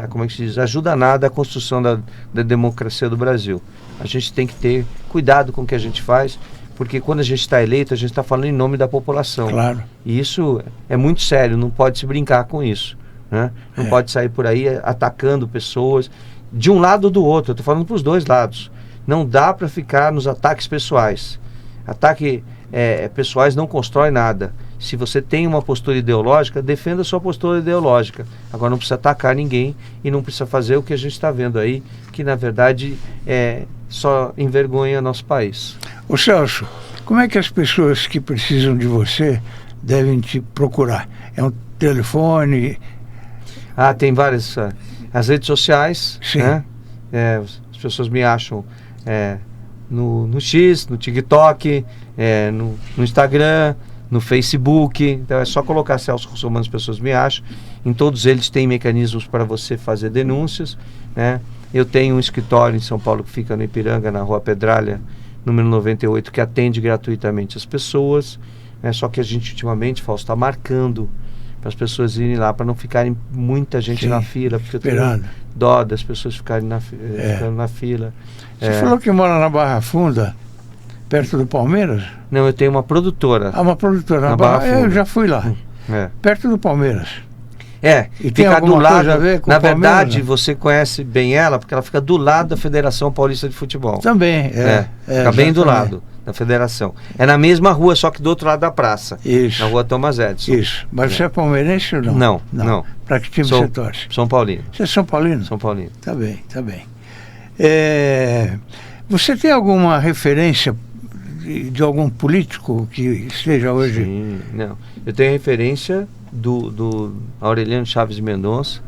como é que se diz, ajuda nada a construção da democracia do Brasil. A gente tem que ter cuidado com o que a gente faz, porque quando a gente está eleito, a gente está falando em nome da população. Claro. E isso é muito sério, não pode se brincar com isso, né? Não pode sair por aí atacando pessoas de um lado ou do outro. Eu estou falando para os dois lados. Não dá para ficar nos ataques pessoais. Ataque pessoais não constrói nada. Se você tem uma postura ideológica, defenda a sua postura ideológica. Agora não precisa atacar ninguém e não precisa fazer o que a gente está vendo aí, que na verdade só envergonha nosso país. Ô Celso, como é que as pessoas que precisam de você devem te procurar? É um telefone? Tem várias. As redes sociais, sim, né? As pessoas me acham no X, no TikTok, no Instagram, no Facebook. Então é só colocar Celso Russomano, as pessoas me acham. Em todos eles tem mecanismos para você fazer denúncias, né? Eu tenho um escritório em São Paulo que fica no Ipiranga, na Rua Pedralha, número 98, que atende gratuitamente as pessoas, né? Só que a gente ultimamente, Fausto, está marcando para as pessoas irem lá, para não ficarem muita gente na fila, porque eu tenho dó das pessoas ficarem ficando na fila. Você falou que mora na Barra Funda, perto do Palmeiras? Não, eu tenho uma produtora. Uma produtora na Barra Funda. Eu já fui lá, perto do Palmeiras. E fica do lado, na verdade, você conhece bem ela, porque ela fica do lado da Federação Paulista de Futebol. Também, fica bem do lado da federação. É na mesma rua, só que do outro lado da praça. Isso. Na Rua Thomas Edison. Isso. Mas você é palmeirense ou não? Não. Para que time você torce? São Paulino. Você é São Paulino? São Paulino. Tá bem. Você tem alguma referência de algum político que esteja hoje? Sim, não. Eu tenho referência do Aureliano Chaves de Mendonça,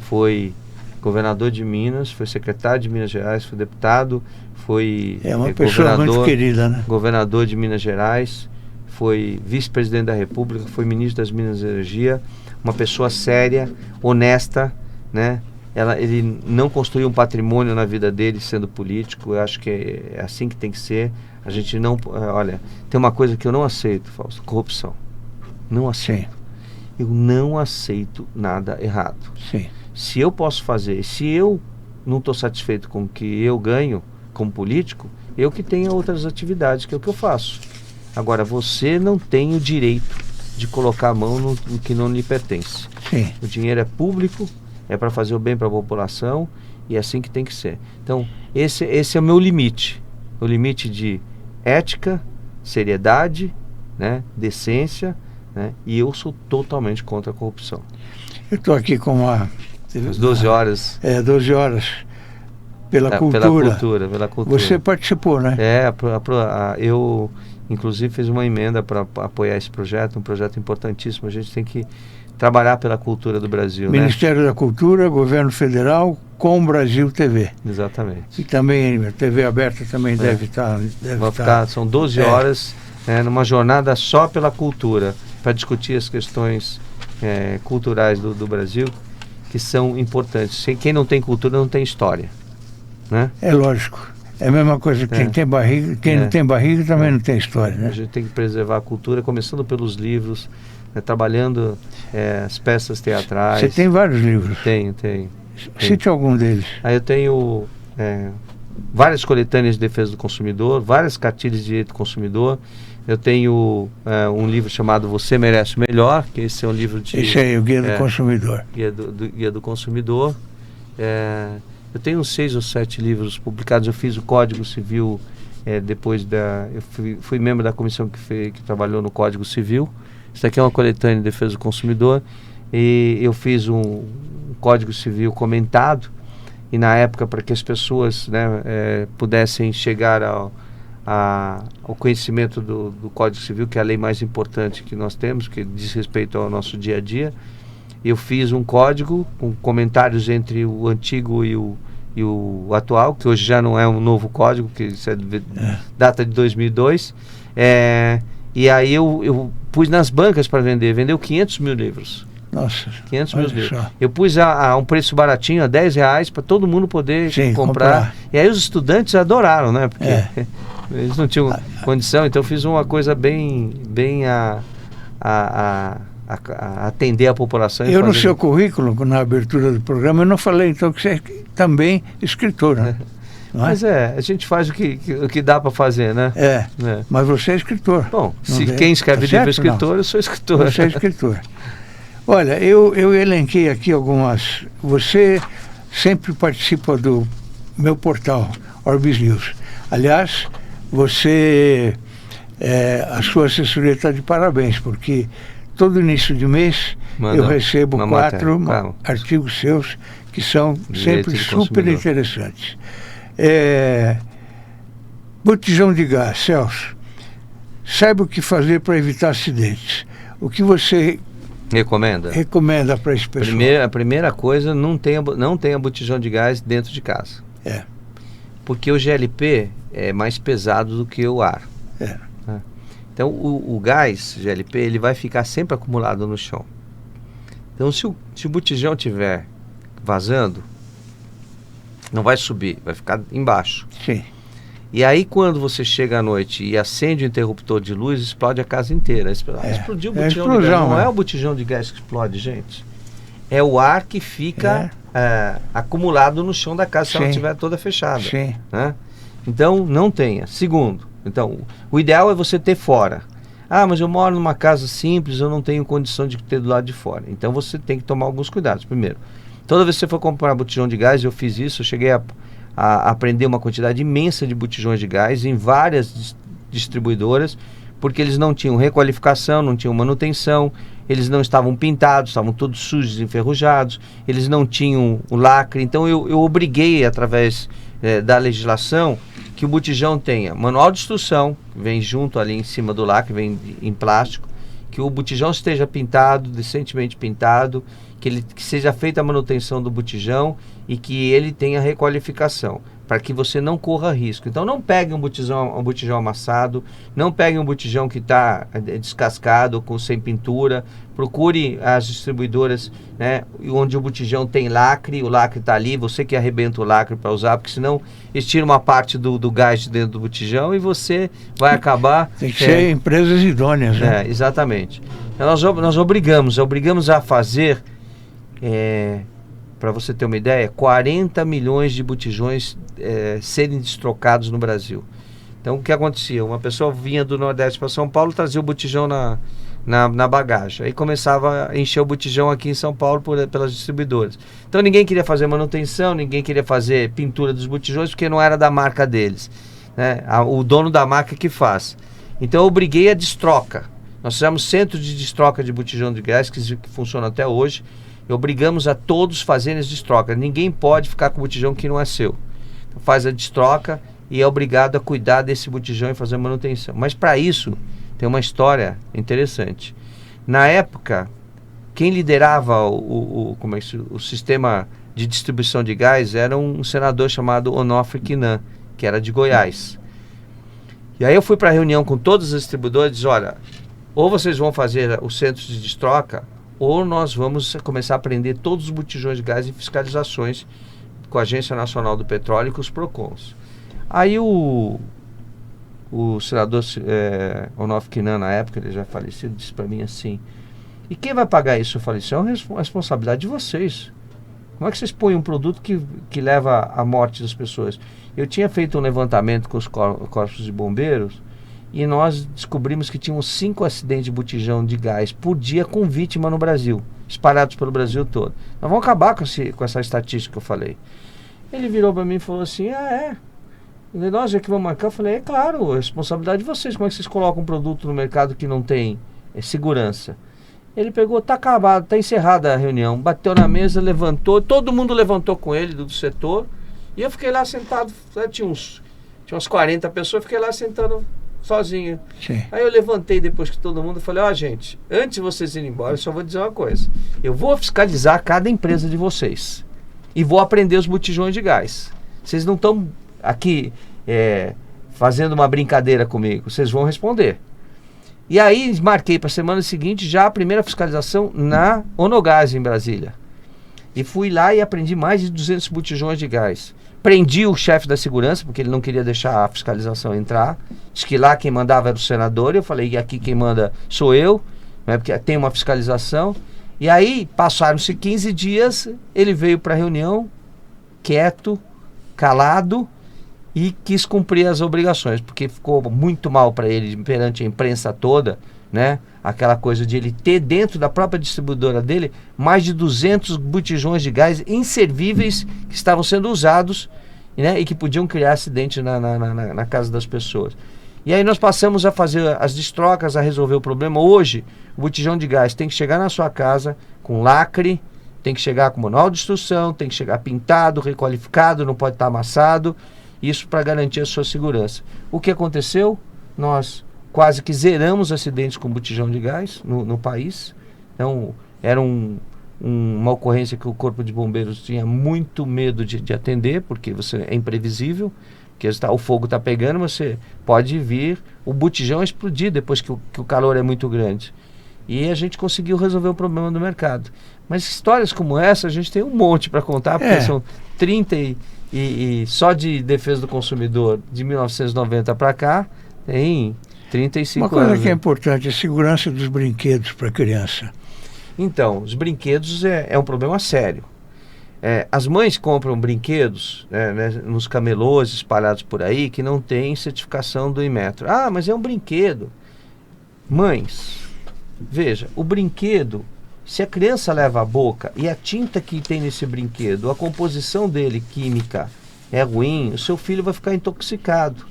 foi governador de Minas, foi secretário de Minas Gerais, foi deputado, foi uma pessoa muito querida, né? Governador de Minas Gerais, foi vice-presidente da República, foi ministro das Minas e Energia, uma pessoa séria, honesta, né? Ele não construiu um patrimônio na vida dele sendo político. Eu acho que é assim que tem que ser. A gente não... Olha, tem uma coisa que eu não aceito, Fausto: corrupção. Não aceito. Sim. Eu não aceito nada errado. Sim. Se eu posso fazer, se eu não estou satisfeito com o que eu ganho como político, eu que tenho outras atividades, que é o que eu faço. Agora, você não tem o direito de colocar a mão no que não lhe pertence. Sim. O dinheiro é público, é para fazer o bem para a população, e é assim que tem que ser. Então, esse é o meu limite. O limite de ética, seriedade, né, decência, né, e eu sou totalmente contra a corrupção. Eu estou aqui com Às 12 horas. 12 horas. Pela cultura. Pela cultura. Você participou, né? Eu, inclusive, fiz uma emenda para apoiar esse projeto, um projeto importantíssimo. A gente tem que trabalhar pela cultura do Brasil. Ministério da Cultura, Governo Federal, com Brasil TV. Exatamente. E também a TV aberta também deve estar. São 12 horas, numa jornada só pela cultura, para discutir as questões culturais do Brasil, que são importantes. Quem não tem cultura não tem história, né? É lógico. É a mesma coisa que quem tem barriga, quem não tem barriga também não tem história, né? A gente tem que preservar a cultura, começando pelos livros, trabalhando as peças teatrais. Você tem vários livros? Tenho. Cite algum deles. Aí eu tenho várias coletâneas de defesa do consumidor, várias cartilhas de direito do consumidor. Eu tenho um livro chamado Você Merece o Melhor, que esse é um livro de... Esse aí, o Guia do Consumidor. Guia do Consumidor. Eu tenho uns 6 ou 7 livros publicados. Eu fiz o Código Civil depois da... Eu fui membro da comissão que trabalhou no Código Civil. Isso aqui é uma coletânea de defesa do consumidor. E eu fiz um Código Civil comentado. E na época, para que as pessoas, né, pudessem chegar ao conhecimento do Código Civil, que é a lei mais importante que nós temos, que diz respeito ao nosso dia a dia, eu fiz um código com comentários entre o antigo e o atual, que hoje já não é um novo código, que isso data de 2002. E aí eu pus nas bancas para vender, vendeu 500 mil livros. Nossa, 500 mil livros. Eu pus a um preço baratinho, a R$10, para todo mundo poder comprar. E aí os estudantes adoraram, né? Porque eles não tinham condição, então eu fiz uma coisa bem a atender a população. Eu no seu currículo, na abertura do programa, eu não falei então que você é também escritor, né? Mas a gente faz o que dá para fazer, né? Mas você é escritor. Bom, quem escreve livro é escritor, eu sou escritor. Você é escritor. Olha, eu elenquei aqui algumas... Você sempre participa do meu portal, Orbis News. Aliás, a sua assessoria está de parabéns, porque todo início de mês eu recebo 4 artigos seus que são sempre super interessantes. Botijão de gás, Celso. Saiba o que fazer para evitar acidentes. O que você... Recomenda para esse pessoal. A primeira coisa, não tenha botijão de gás dentro de casa. Porque o GLP é mais pesado do que o ar. Então o gás GLP ele vai ficar sempre acumulado no chão. Então se o botijão estiver vazando, não vai subir, vai ficar embaixo. Sim. E aí quando você chega à noite e acende o interruptor de luz, explode a casa inteira. Explodiu o botijão de gás. Não é o botijão de gás que explode, gente. É o ar que fica acumulado no chão da casa se ela estiver toda fechada. Sim. Né? Então não tenha. Segundo, então, o ideal é você ter fora. Mas eu moro numa casa simples, eu não tenho condição de ter do lado de fora. Então você tem que tomar alguns cuidados. Primeiro, toda vez que você for comprar botijão de gás, eu fiz isso, eu cheguei a aprender uma quantidade imensa de botijões de gás em várias distribuidoras, porque eles não tinham requalificação, não tinham manutenção, eles não estavam pintados, estavam todos sujos, enferrujados, eles não tinham o lacre. Então eu obriguei, através da legislação, que o botijão tenha manual de instrução, vem junto ali em cima do lacre, vem em plástico, que o botijão esteja pintado, decentemente pintado, que seja feita a manutenção do botijão e que ele tenha requalificação, para que você não corra risco. Então não pegue um botijão amassado, não pegue um botijão que está descascado, sem pintura. Procure as distribuidoras, né, onde o botijão tem lacre, o lacre está ali, você que arrebenta o lacre para usar, porque senão eles tiram uma parte do gás de dentro do botijão e você vai acabar... Tem que ser empresas idôneas, né? Exatamente. Então, nós obrigamos a fazer... para você ter uma ideia, 40 milhões de botijões serem destrocados no Brasil. Então o que acontecia? Uma pessoa vinha do Nordeste para São Paulo, trazia o botijão na bagagem, aí começava a encher o botijão aqui em São Paulo pelas distribuidoras. Então ninguém queria fazer manutenção, ninguém queria fazer pintura dos botijões, porque não era da marca deles, né? O dono da marca que faz. Então eu obriguei a destroca. Nós fizemos centros de destroca de botijão de gás que funciona até hoje. Obrigamos a todos fazerem as destrocas. Ninguém pode ficar com o botijão que não é seu. Então, faz a destroca e é obrigado a cuidar desse botijão e fazer manutenção. Mas para isso tem uma história interessante. Na época, quem liderava o sistema de distribuição de gás era um senador chamado Onofre Quinan, que era de Goiás. E aí eu fui para a reunião com todos os distribuidores e disse, olha, ou vocês vão fazer os centros de destroca, ou nós vamos começar a prender todos os botijões de gás em fiscalizações com a Agência Nacional do Petróleo e com os PROCONs. Aí o senador Onofre Quinan, na época, ele já falecido, disse para mim assim, e quem vai pagar isso? Eu falei, isso é uma responsabilidade de vocês. Como é que vocês põem um produto que leva à morte das pessoas? Eu tinha feito um levantamento com os corpos de bombeiros e nós descobrimos que tínhamos 5 acidentes de botijão de gás por dia com vítima no Brasil, espalhados pelo Brasil todo. Nós vamos acabar com essa estatística que eu falei. Ele virou para mim e falou assim, nós é que vamos marcar? Eu falei, é claro, é responsabilidade de vocês. Como é que vocês colocam um produto no mercado que não tem segurança? Ele pegou, tá acabado, tá encerrada a reunião, bateu na mesa, levantou, todo mundo levantou com ele do setor, e eu fiquei lá sentado, tinha umas 40 pessoas, eu fiquei lá sentando sozinho. Sim. Aí eu levantei depois que todo mundo, falei, gente, antes de vocês irem embora, eu só vou dizer uma coisa, eu vou fiscalizar cada empresa de vocês, e vou aprender os botijões de gás. Vocês não estão aqui fazendo uma brincadeira comigo, vocês vão responder. E aí marquei para a semana seguinte já a primeira fiscalização na Onogás, em Brasília. E fui lá e aprendi mais de 200 botijões de gás. Prendi o chefe da segurança, porque ele não queria deixar a fiscalização entrar. Diz que lá quem mandava era o senador. Eu falei, e aqui quem manda sou eu, né, porque tem uma fiscalização. E aí passaram-se 15 dias, ele veio para a reunião, quieto, calado, e quis cumprir as obrigações, porque ficou muito mal para ele perante a imprensa toda, né? Aquela coisa de ele ter dentro da própria distribuidora dele mais de 200 botijões de gás inservíveis que estavam sendo usados, né? E que podiam criar acidente na casa das pessoas. E aí nós passamos a fazer as destrocas, a resolver o problema. Hoje, o botijão de gás tem que chegar na sua casa com lacre, tem que chegar com manual de instrução, tem que chegar pintado, requalificado, não pode estar amassado. Isso para garantir a sua segurança. O que aconteceu? Nós quase que zeramos acidentes com botijão de gás no país. Então, era uma ocorrência que o Corpo de Bombeiros tinha muito medo de atender, porque você é imprevisível, porque o fogo está pegando, você pode vir, o botijão explodir depois que o calor é muito grande. E a gente conseguiu resolver o problema do mercado. Mas histórias como essa a gente tem um monte para contar, porque são 30 e só de defesa do consumidor de 1990 para cá tem 35 anos. Uma coisa que é importante é a segurança dos brinquedos para a criança. Então, os brinquedos é um problema sério. As mães compram brinquedos nos camelôs espalhados por aí que não tem certificação do Inmetro. Ah, mas é um brinquedo. Mães, veja, o brinquedo, se a criança leva a boca e a tinta que tem nesse brinquedo, a composição dele química é ruim, o seu filho vai ficar intoxicado.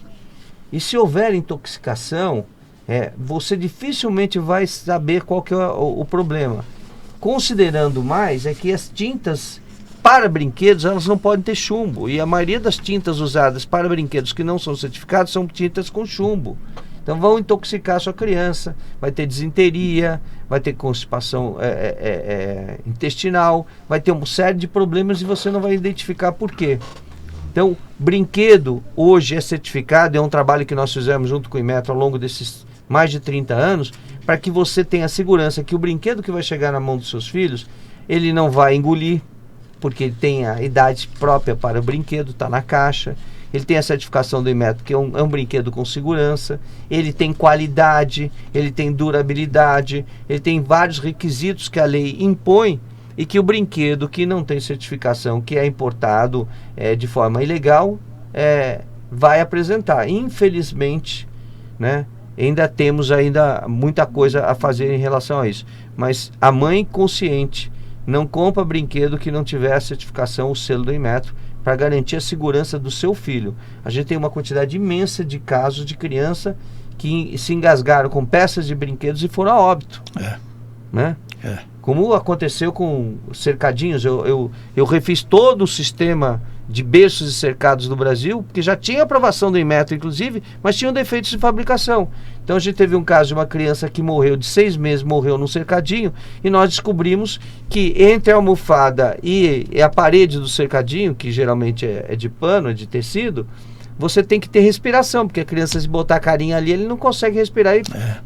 E se houver intoxicação, você dificilmente vai saber qual que é o problema. Considerando mais é que as tintas para brinquedos, elas não podem ter chumbo. E a maioria das tintas usadas para brinquedos que não são certificados são tintas com chumbo. Então vão intoxicar a sua criança, vai ter disenteria, vai ter constipação intestinal, vai ter uma série de problemas e você não vai identificar por quê. Então, brinquedo hoje é certificado, é um trabalho que nós fizemos junto com o Inmetro ao longo desses mais de 30 anos, para que você tenha segurança que o brinquedo que vai chegar na mão dos seus filhos, ele não vai engolir, porque ele tem a idade própria para o brinquedo, está na caixa. Ele tem a certificação do Inmetro, que é um brinquedo com segurança, ele tem qualidade, ele tem durabilidade, ele tem vários requisitos que a lei impõe e que o brinquedo que não tem certificação, que é importado de forma ilegal, vai apresentar. Infelizmente, né, ainda temos muita coisa a fazer em relação a isso. Mas a mãe consciente não compra brinquedo que não tiver a certificação, o selo do Inmetro, para garantir a segurança do seu filho. A gente tem uma quantidade imensa de casos de criança que se engasgaram com peças de brinquedos e foram a óbito. Né? Como aconteceu com cercadinhos, eu refiz todo o sistema de berços e cercados do Brasil, porque já tinha aprovação do Inmetro, inclusive, mas tinham defeitos de fabricação. Então a gente teve um caso de uma criança que morreu de 6 meses, morreu num cercadinho, e nós descobrimos que entre a almofada e a parede do cercadinho, que geralmente é de pano, é de tecido, você tem que ter respiração, porque a criança, se botar a carinha ali, ele não consegue respirar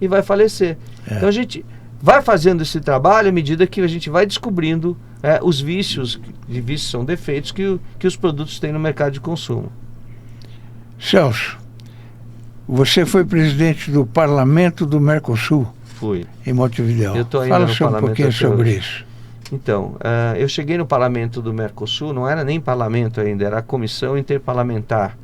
e vai falecer. Então a gente vai fazendo esse trabalho à medida que a gente vai descobrindo os vícios são defeitos que os produtos têm no mercado de consumo. Celso, você foi presidente do Parlamento do Mercosul. Fui. Em Montevidéu. Eu estou ainda Fala no só um Parlamento pouquinho sobre hoje. isso. Então, eu cheguei no parlamento do Mercosul, não era nem parlamento ainda, era a comissão interparlamentar.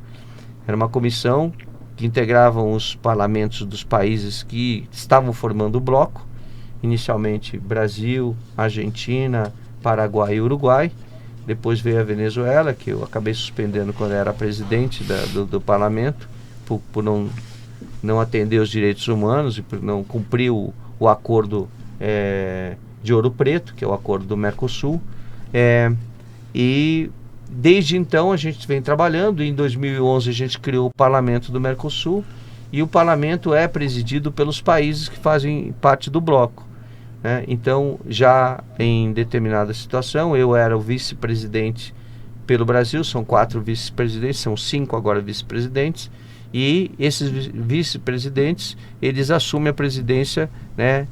Era uma comissão que integravam os parlamentos dos países que estavam formando o bloco, inicialmente Brasil, Argentina, Paraguai e Uruguai. Depois veio a Venezuela, que eu acabei suspendendo quando era presidente do parlamento, por não atender os direitos humanos e por não cumprir o acordo de Ouro Preto, que é o acordo do Mercosul. E desde então a gente vem trabalhando. Em 2011 a gente criou o Parlamento do Mercosul, e o parlamento é presidido pelos países que fazem parte do bloco, né? Então, já em determinada situação, eu era o vice-presidente pelo Brasil, são 4 vice-presidentes, são 5 agora vice-presidentes, e esses vice-presidentes, eles assumem a presidência, né,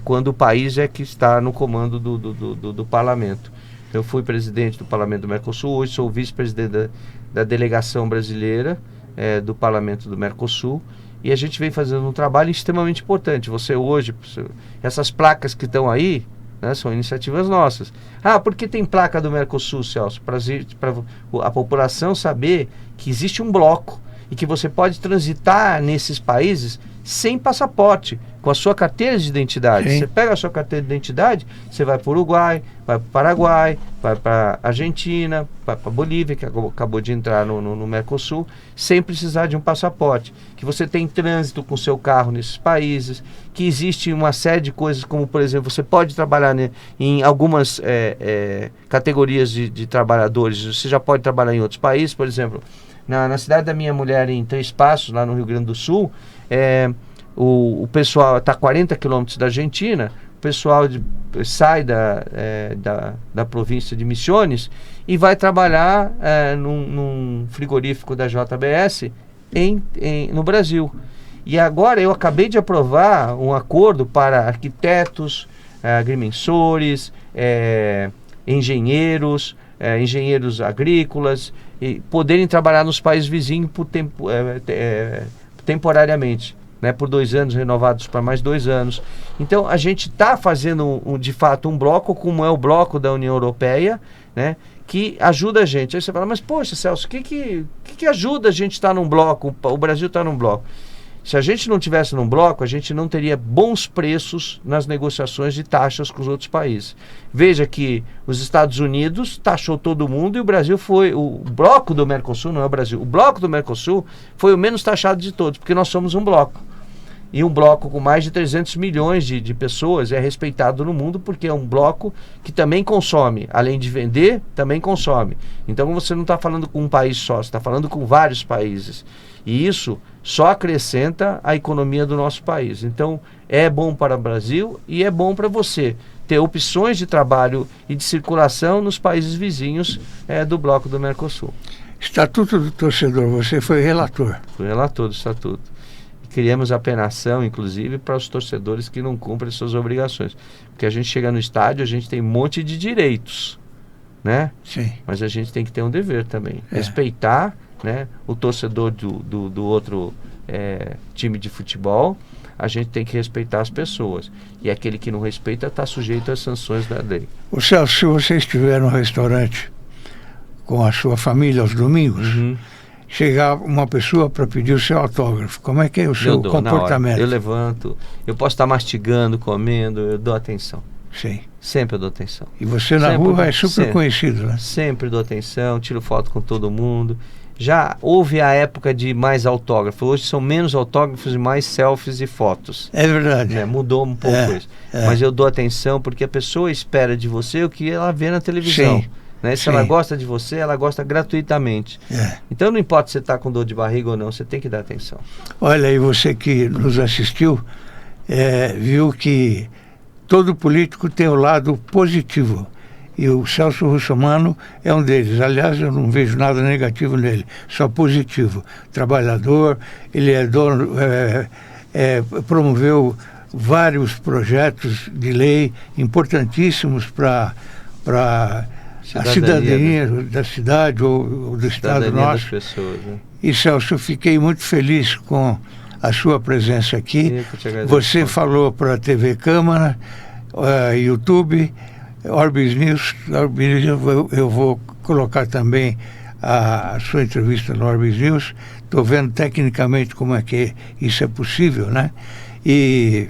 quando o país é que está no comando do parlamento. Eu fui presidente do Parlamento do Mercosul, hoje sou vice-presidente da delegação brasileira do Parlamento do Mercosul, e a gente vem fazendo um trabalho extremamente importante. Você hoje, essas placas que estão aí, né, são iniciativas nossas. Por que tem placa do Mercosul, Celso? Para a população saber que existe um bloco e que você pode transitar nesses países sem passaporte, com a sua carteira de identidade. Sim. Você pega a sua carteira de identidade, você vai para o Uruguai, vai para o Paraguai, vai para a Argentina, vai para a Bolívia, que acabou de entrar no Mercosul, sem precisar de um passaporte. Que você tem trânsito com o seu carro nesses países, que existe uma série de coisas, como, por exemplo, você pode trabalhar em algumas categorias de trabalhadores, você já pode trabalhar em outros países. Por exemplo, na cidade da minha mulher, em Três Passos, lá no Rio Grande do Sul, o pessoal está a 40 quilômetros da Argentina, o pessoal sai da província de Misiones e vai trabalhar num frigorífico da JBS no Brasil. E agora eu acabei de aprovar um acordo para arquitetos, agrimensores, engenheiros agrícolas, e poderem trabalhar nos países vizinhos temporariamente, né, por 2 anos, renovados para mais 2 anos. Então a gente está fazendo de fato um bloco, como é o bloco da União Europeia, né, que ajuda a gente. Aí você fala, mas poxa, Celso, o que ajuda a gente estar num bloco? O Brasil está num bloco. Se a gente não tivesse num bloco, a gente não teria bons preços nas negociações de taxas com os outros países. Veja que os Estados Unidos taxou todo mundo e o Brasil foi, o bloco do Mercosul, não é o Brasil, o bloco do Mercosul foi o menos taxado de todos, porque nós somos um bloco. E um bloco com mais de 300 milhões de pessoas é respeitado no mundo, porque é um bloco que também consome, além de vender, também consome. Então você não está falando com um país só, você está falando com vários países. E isso só acrescenta a economia do nosso país. Então é bom para o Brasil e é bom para você ter opções de trabalho e de circulação nos países vizinhos do bloco do Mercosul. Estatuto do Torcedor, você foi relator. Fui relator do Estatuto. Criamos a penação, inclusive, para os torcedores que não cumprem suas obrigações. Porque a gente chega no estádio, a gente tem um monte de direitos, né? Sim. Mas a gente tem que ter um dever também. Respeitar, né, o torcedor do outro time de futebol. A gente tem que respeitar as pessoas. E aquele que não respeita está sujeito às sanções da lei. O Celso, se você estiver no restaurante com a sua família aos domingos, chegar uma pessoa para pedir o seu autógrafo, como é que é o seu comportamento? Eu levanto, eu posso estar mastigando, comendo, eu dou atenção. Sim. Sempre eu dou atenção. E você na rua é super conhecido, né? Sempre dou atenção, tiro foto com todo mundo. Já houve a época de mais autógrafos, hoje são menos autógrafos e mais selfies e fotos. É verdade. Mudou um pouco isso. Mas eu dou atenção porque a pessoa espera de você o que ela vê na televisão. Sim. Né? Se ela gosta de você, ela gosta gratuitamente. Então não importa se você está com dor de barriga ou não, você tem que dar atenção. Olha, e você que nos assistiu, viu que todo político tem o lado positivo. E o Celso Russomano é um deles. Aliás, eu não vejo nada negativo nele, só positivo. Trabalhador, ele é dono, promoveu vários projetos de lei importantíssimos para a cidadania da cidade ou do estado nosso. Das pessoas, né? E Celso, eu fiquei muito feliz com a sua presença aqui. Você falou para a TV Câmara, YouTube, Orbis News, eu vou colocar também a sua entrevista no Orbis News. Estou vendo tecnicamente como é que isso é possível, né? E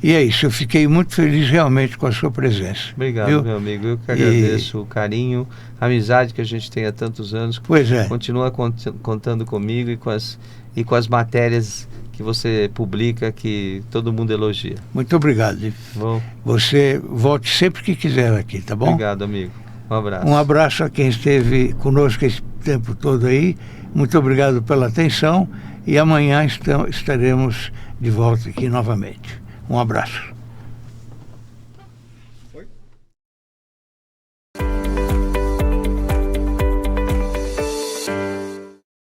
é isso, eu fiquei muito feliz realmente com a sua presença. Obrigado, viu? meu amigo. Eu que agradeço o carinho, a amizade que a gente tem há tantos anos. Pois é. Continua contando comigo e com as matérias que você publica, que todo mundo elogia. Muito obrigado. Bom. Você volte sempre que quiser aqui, tá bom? Obrigado, amigo. Um abraço. Um abraço a quem esteve conosco esse tempo todo aí. Muito obrigado pela atenção e amanhã estaremos de volta aqui novamente. Um abraço.